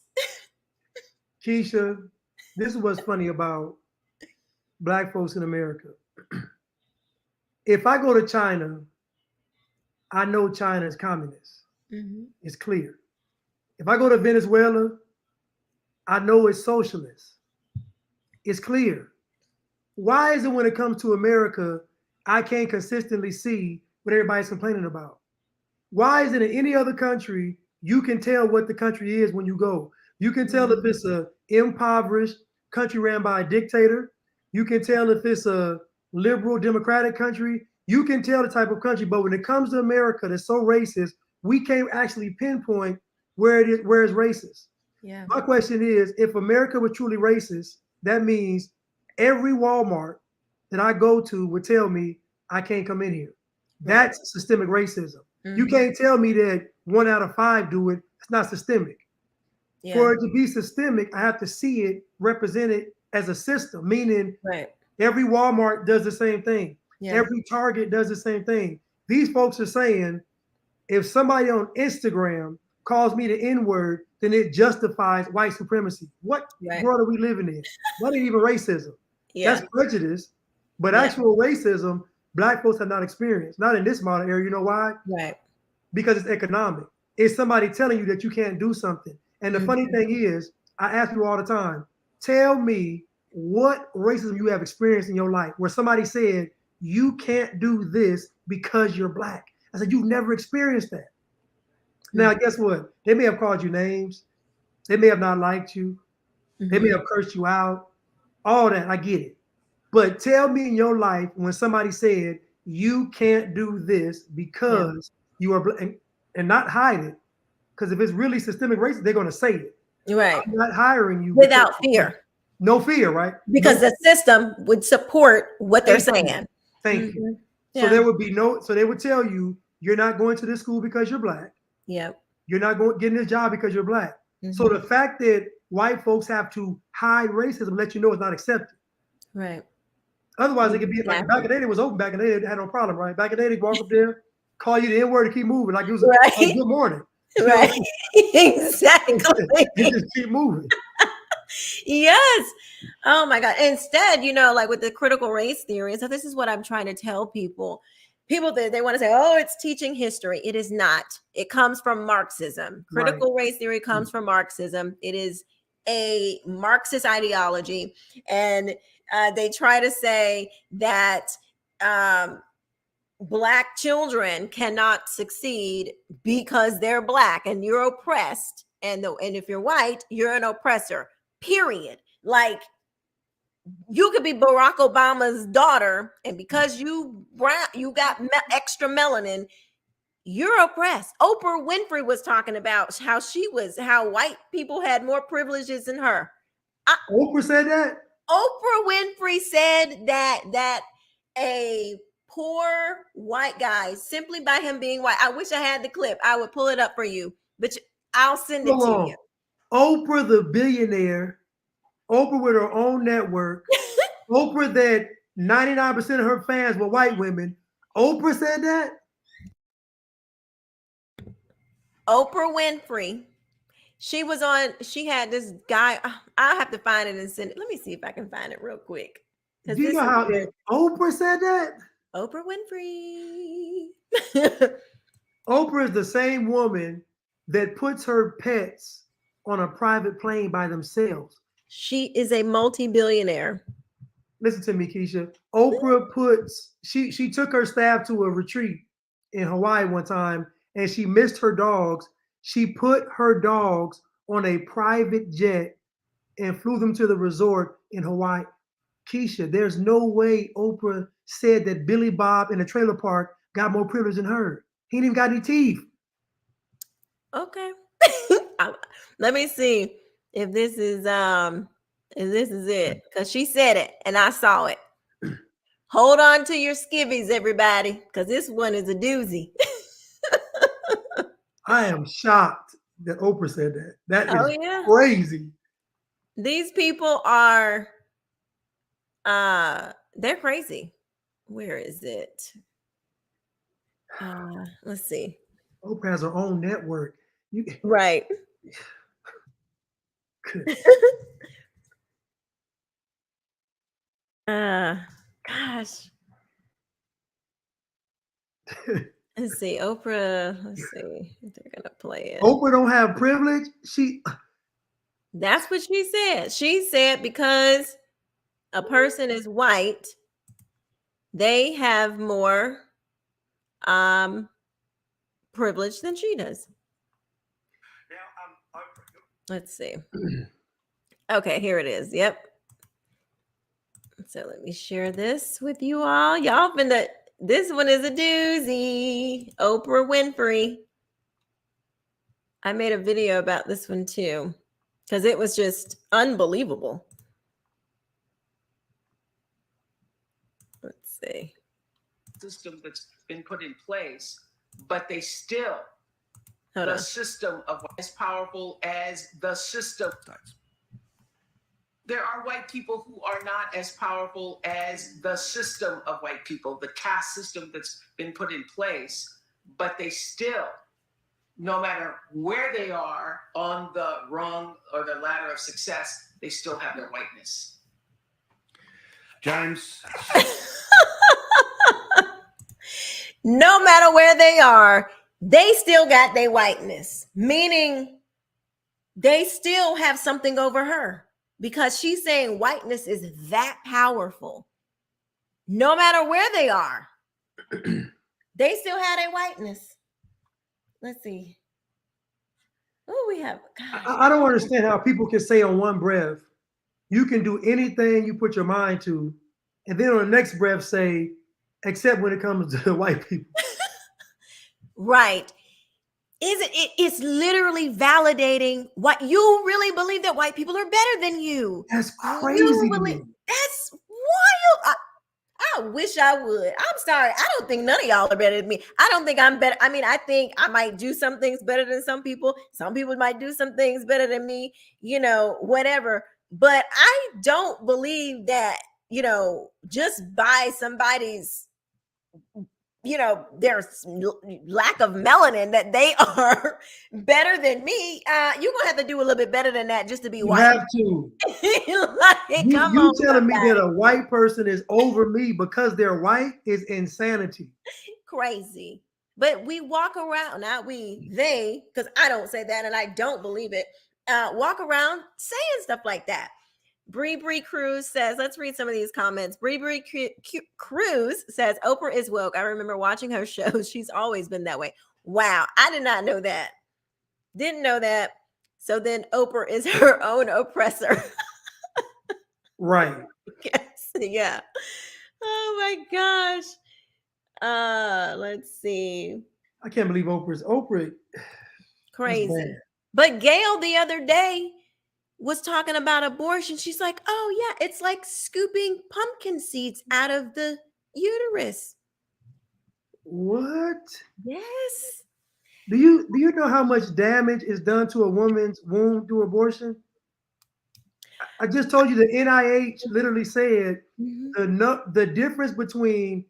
Quisha, this is what's funny about Black folks in America. If I go to China, I know China is communist. Mm-hmm. It's clear. If I go to Venezuela, I know it's socialist. It's clear. Why is it when it comes to America, I can't consistently see what everybody's complaining about? Why is it in any other country, you can tell what the country is when you go? You can tell if it's an impoverished country ran by a dictator. You can tell if it's a liberal democratic country. You can tell the type of country, but when it comes to America that's so racist, we can't actually pinpoint where it's racist. Yeah. My question is, if America was truly racist, that means every Walmart that I go to would tell me I can't come in here. That's systemic racism. Mm-hmm. You can't tell me that 1 out of 5 do it. It's not systemic. Yeah. For it to be systemic, I have to see it represented as a system, meaning Every Walmart does the same thing. Yeah. Every Target does the same thing. These folks are saying, if somebody on Instagram calls me the N-word, then it justifies white supremacy. What world are we living in? That ain't even racism. Yeah. That's prejudice. But Yeah. actual racism, Black folks have not experienced. Not in this modern era. You know why? Right. Because it's economic. It's somebody telling you that you can't do something. And the funny thing is, I ask you all the time, tell me what racism you have experienced in your life where somebody said, you can't do this because you're Black. I said, you've never experienced that. Now, guess what? They may have called you names. They may have not liked you. They may have cursed you out. All that, I get it. But tell me in your life when somebody said, you can't do this because you are Black, and not hide it. Because if it's really systemic racism, they're going to say it. Right. I'm not hiring you. Without fear. No fear, right? Because the system would support what they're saying. Thank you. So there would be so they would tell you, you're not going to this school because you're Black. Yep. You're not getting this job because you're Black. So the fact that white folks have to hide racism let you know it's not accepted. Right. Otherwise, it could be like back in the day, it was open. Back in the day, they had no problem, right? Back in the day, they walk up there, call you the N-word and keep moving like it was like, good morning. Right. Exactly. You just keep moving. Yes. Oh my God. Instead, like with the critical race theory, so this is what I'm trying to tell people. People, they want to say, oh, it's teaching history. It is not. It comes from Marxism. Critical race theory comes from Marxism. It is a Marxist ideology. And they try to say that Black children cannot succeed because they're Black and you're oppressed. And if you're white, you're an oppressor, period. Like, you could be Barack Obama's daughter, and because you got extra melanin, you're oppressed. Oprah Winfrey was talking about how white people had more privileges than her. Oprah said that? Oprah Winfrey said that a poor white guy, simply by him being white, I wish I had the clip. I would pull it up for you, but I'll send it to you. Oprah the billionaire, Oprah with her own network, Oprah that 99% of her fans were white women. Oprah said that? Oprah Winfrey. She had this guy. I'll have to find it and send it. Let me see if I can find it real quick. Do you know how Oprah said that? Oprah Winfrey. Oprah is the same woman that puts her pets on a private plane by themselves. She is a multi-billionaire. Listen to me, Quisha. Oprah she took her staff to a retreat in Hawaii one time, and she missed her dogs. She put her dogs on a private jet and flew them to the resort in Hawaii. Quisha, there's no way Oprah said that Billy Bob in a trailer park got more privilege than her. He didn't even got any teeth. Okay. Let me see if this is it, because she said it and I saw it. Hold on to your skivvies, everybody, because this one is a doozy. I am shocked that Oprah said that. That is crazy. These people are they're crazy. Where is it? Let's see. Oprah has her own network. Right. Gosh. Let's see. Oprah. Let's see if they're gonna play it. Oprah don't have privilege. That's what she said. She said because a person is white, they have more privilege than she does. Let's see. Okay, here it is. Yep. So let me share this with you all. Y'all been this one is a doozy. Oprah Winfrey. I made a video about this one too, because it was just unbelievable. Let's see. System that's been put in place, but they still system of as powerful as the system. there are white people who are not as powerful as the system of white people, the caste system that's been put in place, but they still, no matter where they are on the rung or the ladder of success, they still have their whiteness. James. No matter where they are, they still got their whiteness, meaning they still have something over her because she's saying whiteness is that powerful. No matter where they are, they still have their whiteness. Let's see. Oh, we have. I don't understand how people can say on one breath, you can do anything you put your mind to, and then on the next breath say, except when it comes to white people. Right. It's literally validating what you really believe, that white people are better than you. That's crazy to me. That's wild. I wish I would. I'm sorry. I don't think none of y'all are better than me. I don't think I'm better. I mean, I think I might do some things better than some people. Some people might do some things better than me, whatever. But I don't believe that, just by somebody's, their lack of melanin that they are better than me. You're gonna have to do a little bit better than that just to be You white. have to. You telling me that a white person is over me because they're white is insanity. Crazy. But we walk around, not they, because I don't say that and I don't believe it, walk around saying stuff like that. Bree Cruz says, let's read some of these comments. Bree Cruz says, Oprah is woke. I remember watching her shows. She's always been that way. Wow. I did not know that. Didn't know that. So then Oprah is her own oppressor. Right. Yes. Yeah. Oh my gosh. Let's see. I can't believe Oprah. Crazy. But Gail the other day was talking about abortion. She's like, oh yeah, it's like scooping pumpkin seeds out of the uterus. What? Yes. Do you know how much damage is done to a woman's womb through abortion? I just told you the NIH literally said the difference between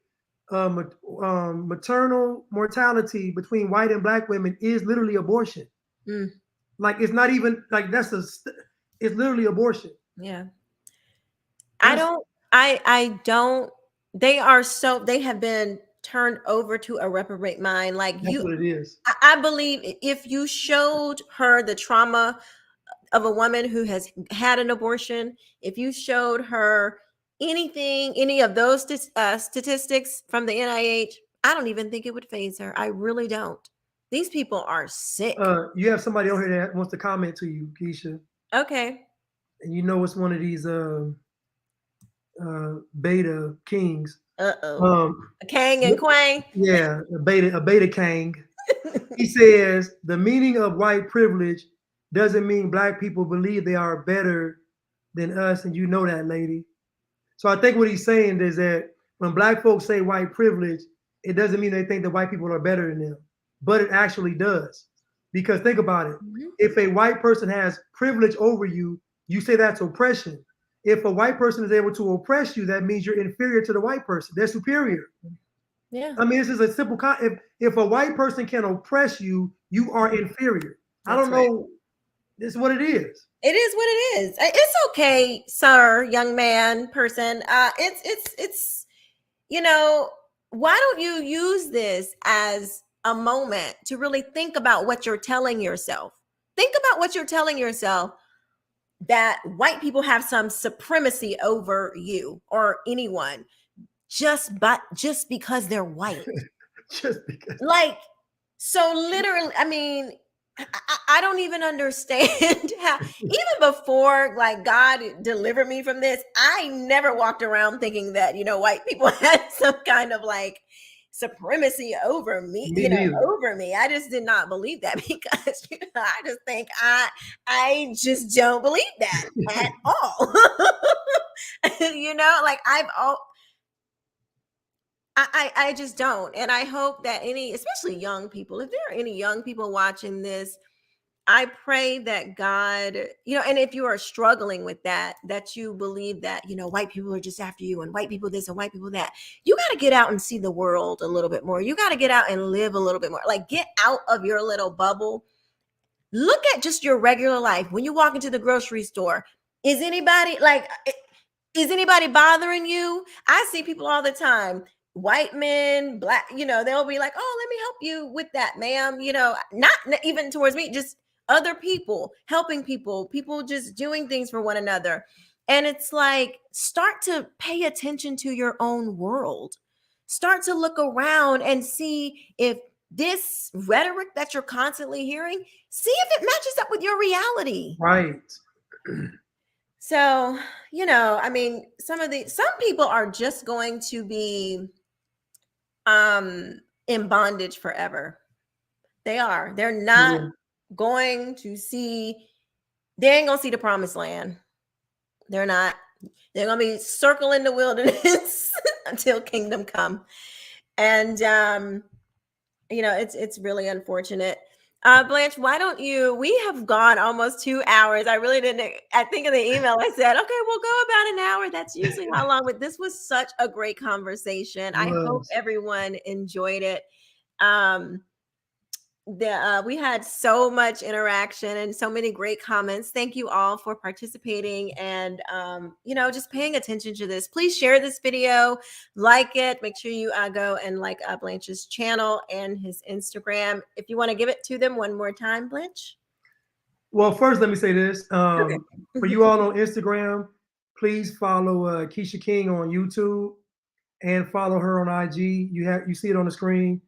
maternal mortality between white and black women is literally abortion. Like it's not even like it's literally abortion. Yeah. I don't, they have been turned over to a reprobate mind. Like that's what it is. I believe if you showed her the trauma of a woman who has had an abortion, if you showed her any of those statistics from the NIH, I don't even think it would faze her. I really don't. These people are sick. You have somebody on here that wants to comment to you, Quisha. Okay. And you know it's one of these beta kings. A Kang and Quang. Yeah, a beta Kang. He says the meaning of white privilege doesn't mean black people believe they are better than us, and you know that, lady. So I think what he's saying is that when black folks say white privilege, it doesn't mean they think that white people are better than them, but it actually does. Because think about it. If a white person has privilege over you, you say that's oppression. If a white person is able to oppress you, that means you're inferior to the white person. They're superior. Yeah. I mean, this is a simple if a white person can oppress you, you are inferior. I don't know. This is what it is. It is what it is. It's okay, sir, young man, person. It's why don't you use this as a moment to really think about what you're telling yourself? Think about what you're telling yourself, that white people have some supremacy over you or anyone just because they're white. Just because. Like, so literally, I mean, I don't even understand how, even before like God delivered me from this, I never walked around thinking that, white people had some kind of like supremacy over me, over me. I just did not believe that because I just think I just don't believe that at all. Like I just don't. And I hope that especially young people, if there are any young people watching this, I pray that God, and if you are struggling with that, that you believe that, white people are just after you and white people this and white people that, you got to get out and see the world a little bit more. You got to get out and live a little bit more. Like, get out of your little bubble. Look at just your regular life. When you walk into the grocery store, is anybody bothering you? I see people all the time, white men, black, they'll be like, oh, let me help you with that, ma'am. Not even towards me, just other people, helping people just doing things for one another. And it's like, start to pay attention to your own world. Start to look around and see if this rhetoric that you're constantly hearing, see if it matches up with your reality. Right. So, I mean, some people are just going to be in bondage forever. They're not going to see, they ain't gonna see the promised land. They're not. They're gonna be circling the wilderness until kingdom come. And it's really unfortunate. Blanche, why don't we have gone almost 2 hours. I really didn't, I think in the email I said, okay, we'll go about an hour. That's usually how long, but this was such a great conversation. I hope everyone enjoyed it. We had so much interaction and so many great comments. Thank you all for participating and, just paying attention to this. Please share this video, like it. Make sure you go and like Blanche's channel and his Instagram. If you want to give it to them one more time, Blanche. Well, first, let me say this. For you all on Instagram, please follow Quisha King on YouTube and follow her on IG. You see it on the screen.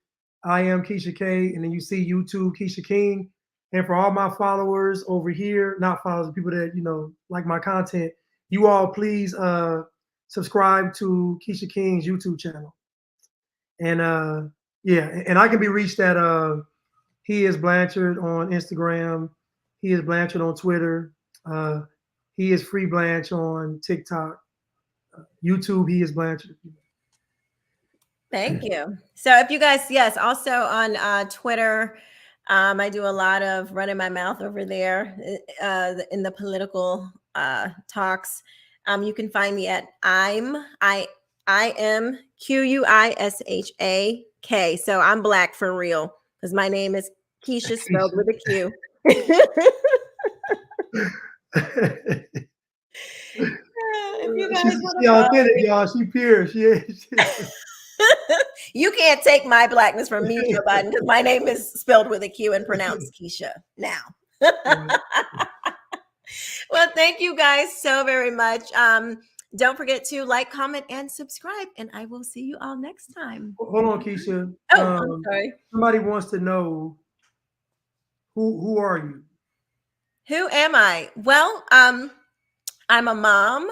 I am Quisha K, and then you see YouTube Quisha King. And for all my followers over here, not followers, people that like my content, you all please subscribe to Quisha King's YouTube channel. And and I can be reached at he is Blanchard on Instagram, he is Blanchard on Twitter, he is Free Blanch on TikTok, YouTube, he is Blanchard. Thank you. So if you guys, yes, also on Twitter, I do a lot of running my mouth over there in the political talks. You can find me at I am QUISHAK. So I'm Black for real because my name is Quisha spelled with a Q. If you guys authentic, y'all. She pure. She is. You can't take my blackness from me, Joe Biden, because my name is spelled with a Q and pronounced Quisha now. Well, thank you guys so very much. Don't forget to like, comment, and subscribe, and I will see you all next time. Hold on, Quisha. I'm sorry. Somebody wants to know who are you? Who am I? Well, I'm a mom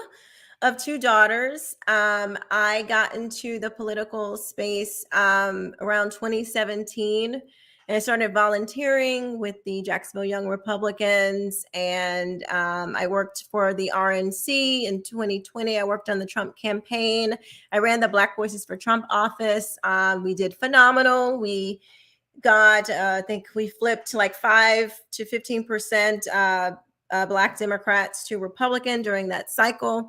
of 2 daughters. I got into the political space around 2017, and I started volunteering with the Jacksonville Young Republicans. And I worked for the RNC in 2020. I worked on the Trump campaign. I ran the Black Voices for Trump office. We did phenomenal. We got, I think we flipped like 5 to 15% Black Democrats to Republican during that cycle.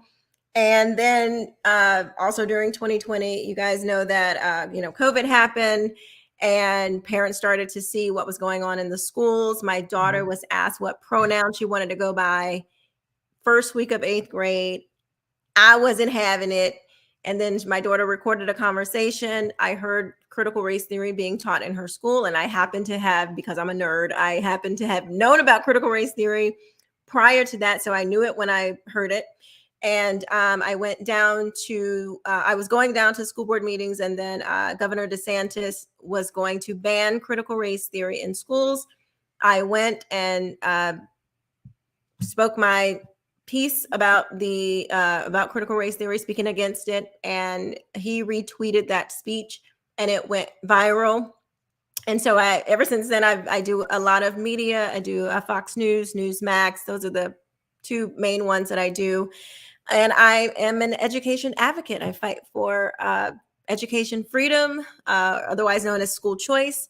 And then also during 2020, you guys know that, COVID happened and parents started to see what was going on in the schools. My daughter was asked what pronoun she wanted to go by first week of 8th grade. I wasn't having it. And then my daughter recorded a conversation. I heard critical race theory being taught in her school. And I happened to have, because I'm a nerd, I happened to have known about critical race theory prior to that. So I knew it when I heard it. And I went down to, I was going down to school board meetings, and then Governor DeSantis was going to ban critical race theory in schools. I went and spoke my piece about about critical race theory, speaking against it, and he retweeted that speech, and it went viral. And so ever since then, I do a lot of media. I do Fox News, Newsmax. Those are the 2 main ones that I do. And I am an education advocate. I fight for education freedom, otherwise known as school choice.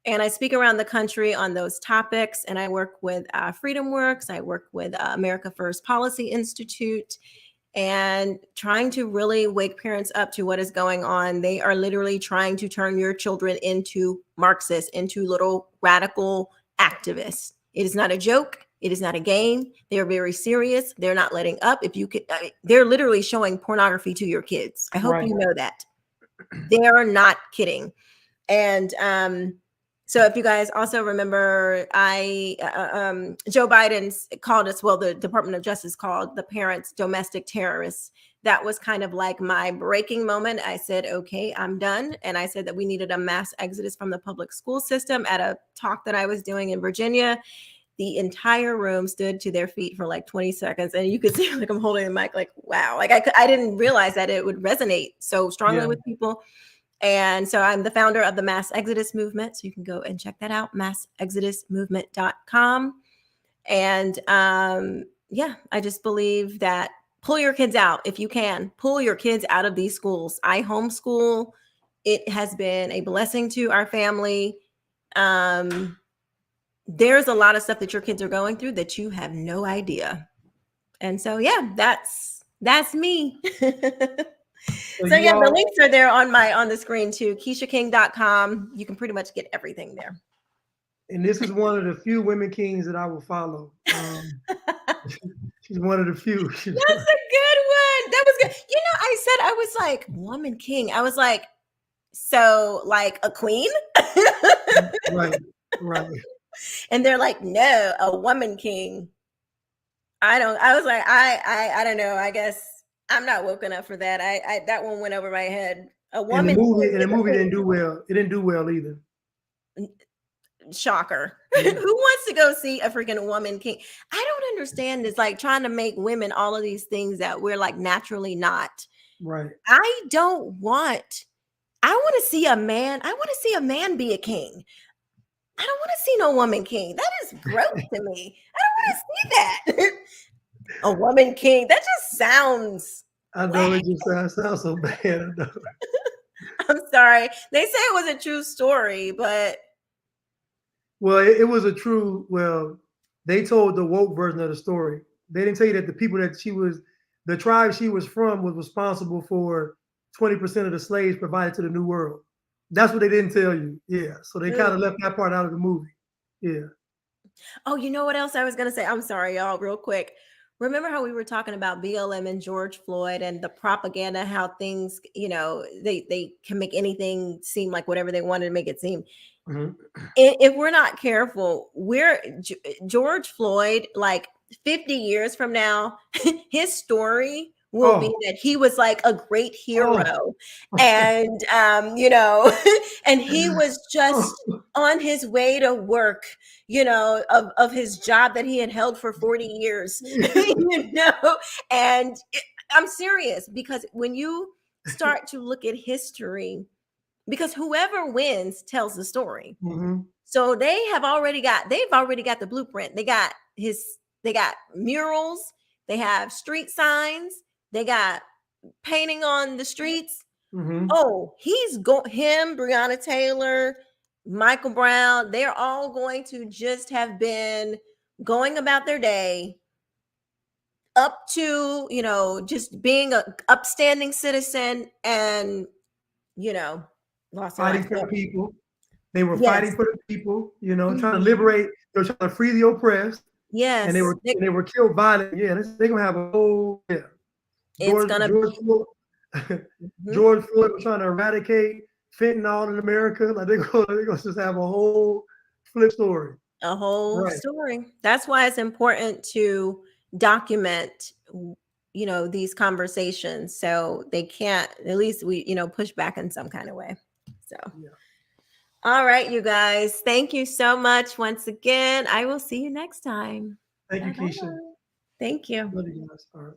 And I speak around the country on those topics. And I work with Freedom Works. I work with America First Policy Institute, and trying to really wake parents up to what is going on. They are literally trying to turn your children into Marxists, into little radical activists. It is not a joke. It is not a game. They are very serious. They're not letting up. If you could, they're literally showing pornography to your kids. I hope you know that. They are not kidding. And so if you guys also remember, Joe Biden called us, well, the Department of Justice called the parents domestic terrorists. That was kind of like my breaking moment. I said, okay, I'm done. And I said that we needed a mass exodus from the public school system at a talk that I was doing in Virginia. The entire room stood to their feet for like 20 seconds. And you could see like I'm holding the mic like, wow, like I didn't realize that it would resonate so strongly with people. And so I'm the founder of the Mass Exodus Movement. So you can go and check that out, massexodusmovement.com. And yeah, I just believe that pull your kids out if you can. Pull your kids out of these schools. I homeschool. It has been a blessing to our family. There's a lot of stuff that your kids are going through that you have no idea. And so, yeah, that's me. So yeah, the links are there on the screen too. KishaKing.com. You can pretty much get everything there. And this is one of the few women kings that I will follow. She's one of the few. That's a good one. That was good. You know, I was like, woman king. I was like, so like a queen? Right. And they're like, no, a woman king. I was like, I don't know. I guess I'm not woke enough for that. That one went over my head. A woman. And the movie didn't do well. It didn't do well either. Shocker. Who wants to go see a freaking woman king? I don't understand this, like trying to make women all of these things that we're like naturally not. Right. I want to see a man. I want to see a man be a king. I don't want to see no woman king. That is gross to me. I don't want to see that. A woman king. That just sounds. I know it just sounds so bad. I'm sorry. They say it was a true story, but. Well, it was a true. Well, they told the woke version of the story. They didn't tell you that the people that the tribe she was from, was responsible for 20% of the slaves provided to the New World. That's what they didn't tell you. Yeah. So they kind of left that part out of the movie. Yeah. Oh, you know what else I was going to say? I'm sorry, y'all, real quick. Remember how we were talking about BLM and George Floyd and the propaganda, how things, they can make anything seem like whatever they wanted to make it seem. Mm-hmm. If we're not careful, George Floyd, like 50 years from now, his story will be that he was like a great hero. And, and he was just on his way to work, of his job that he had held for 40 years, and I'm serious, because when you start to look at history, because whoever wins tells the story. Mm-hmm. So they've already got the blueprint. They got murals, they have street signs, they got painting on the streets. Mm-hmm. Oh, him, Breonna Taylor, Michael Brown, they're all going to just have been going about their day up to, just being a upstanding citizen and, fighting for the people. They were fighting for the people, trying to liberate, they were trying to free the oppressed. Yes. And they were killed violently. Yeah, they're going to have a whole, George Floyd was trying to eradicate fentanyl in America. Like they're going to just have a whole flip story. A whole story. That's why it's important to document, these conversations, so they can't, at least we, push back in some kind of way. So, All right, you guys. Thank you so much once again. I will see you next time. Thank you, Quisha. Thank you. Love you guys. All right.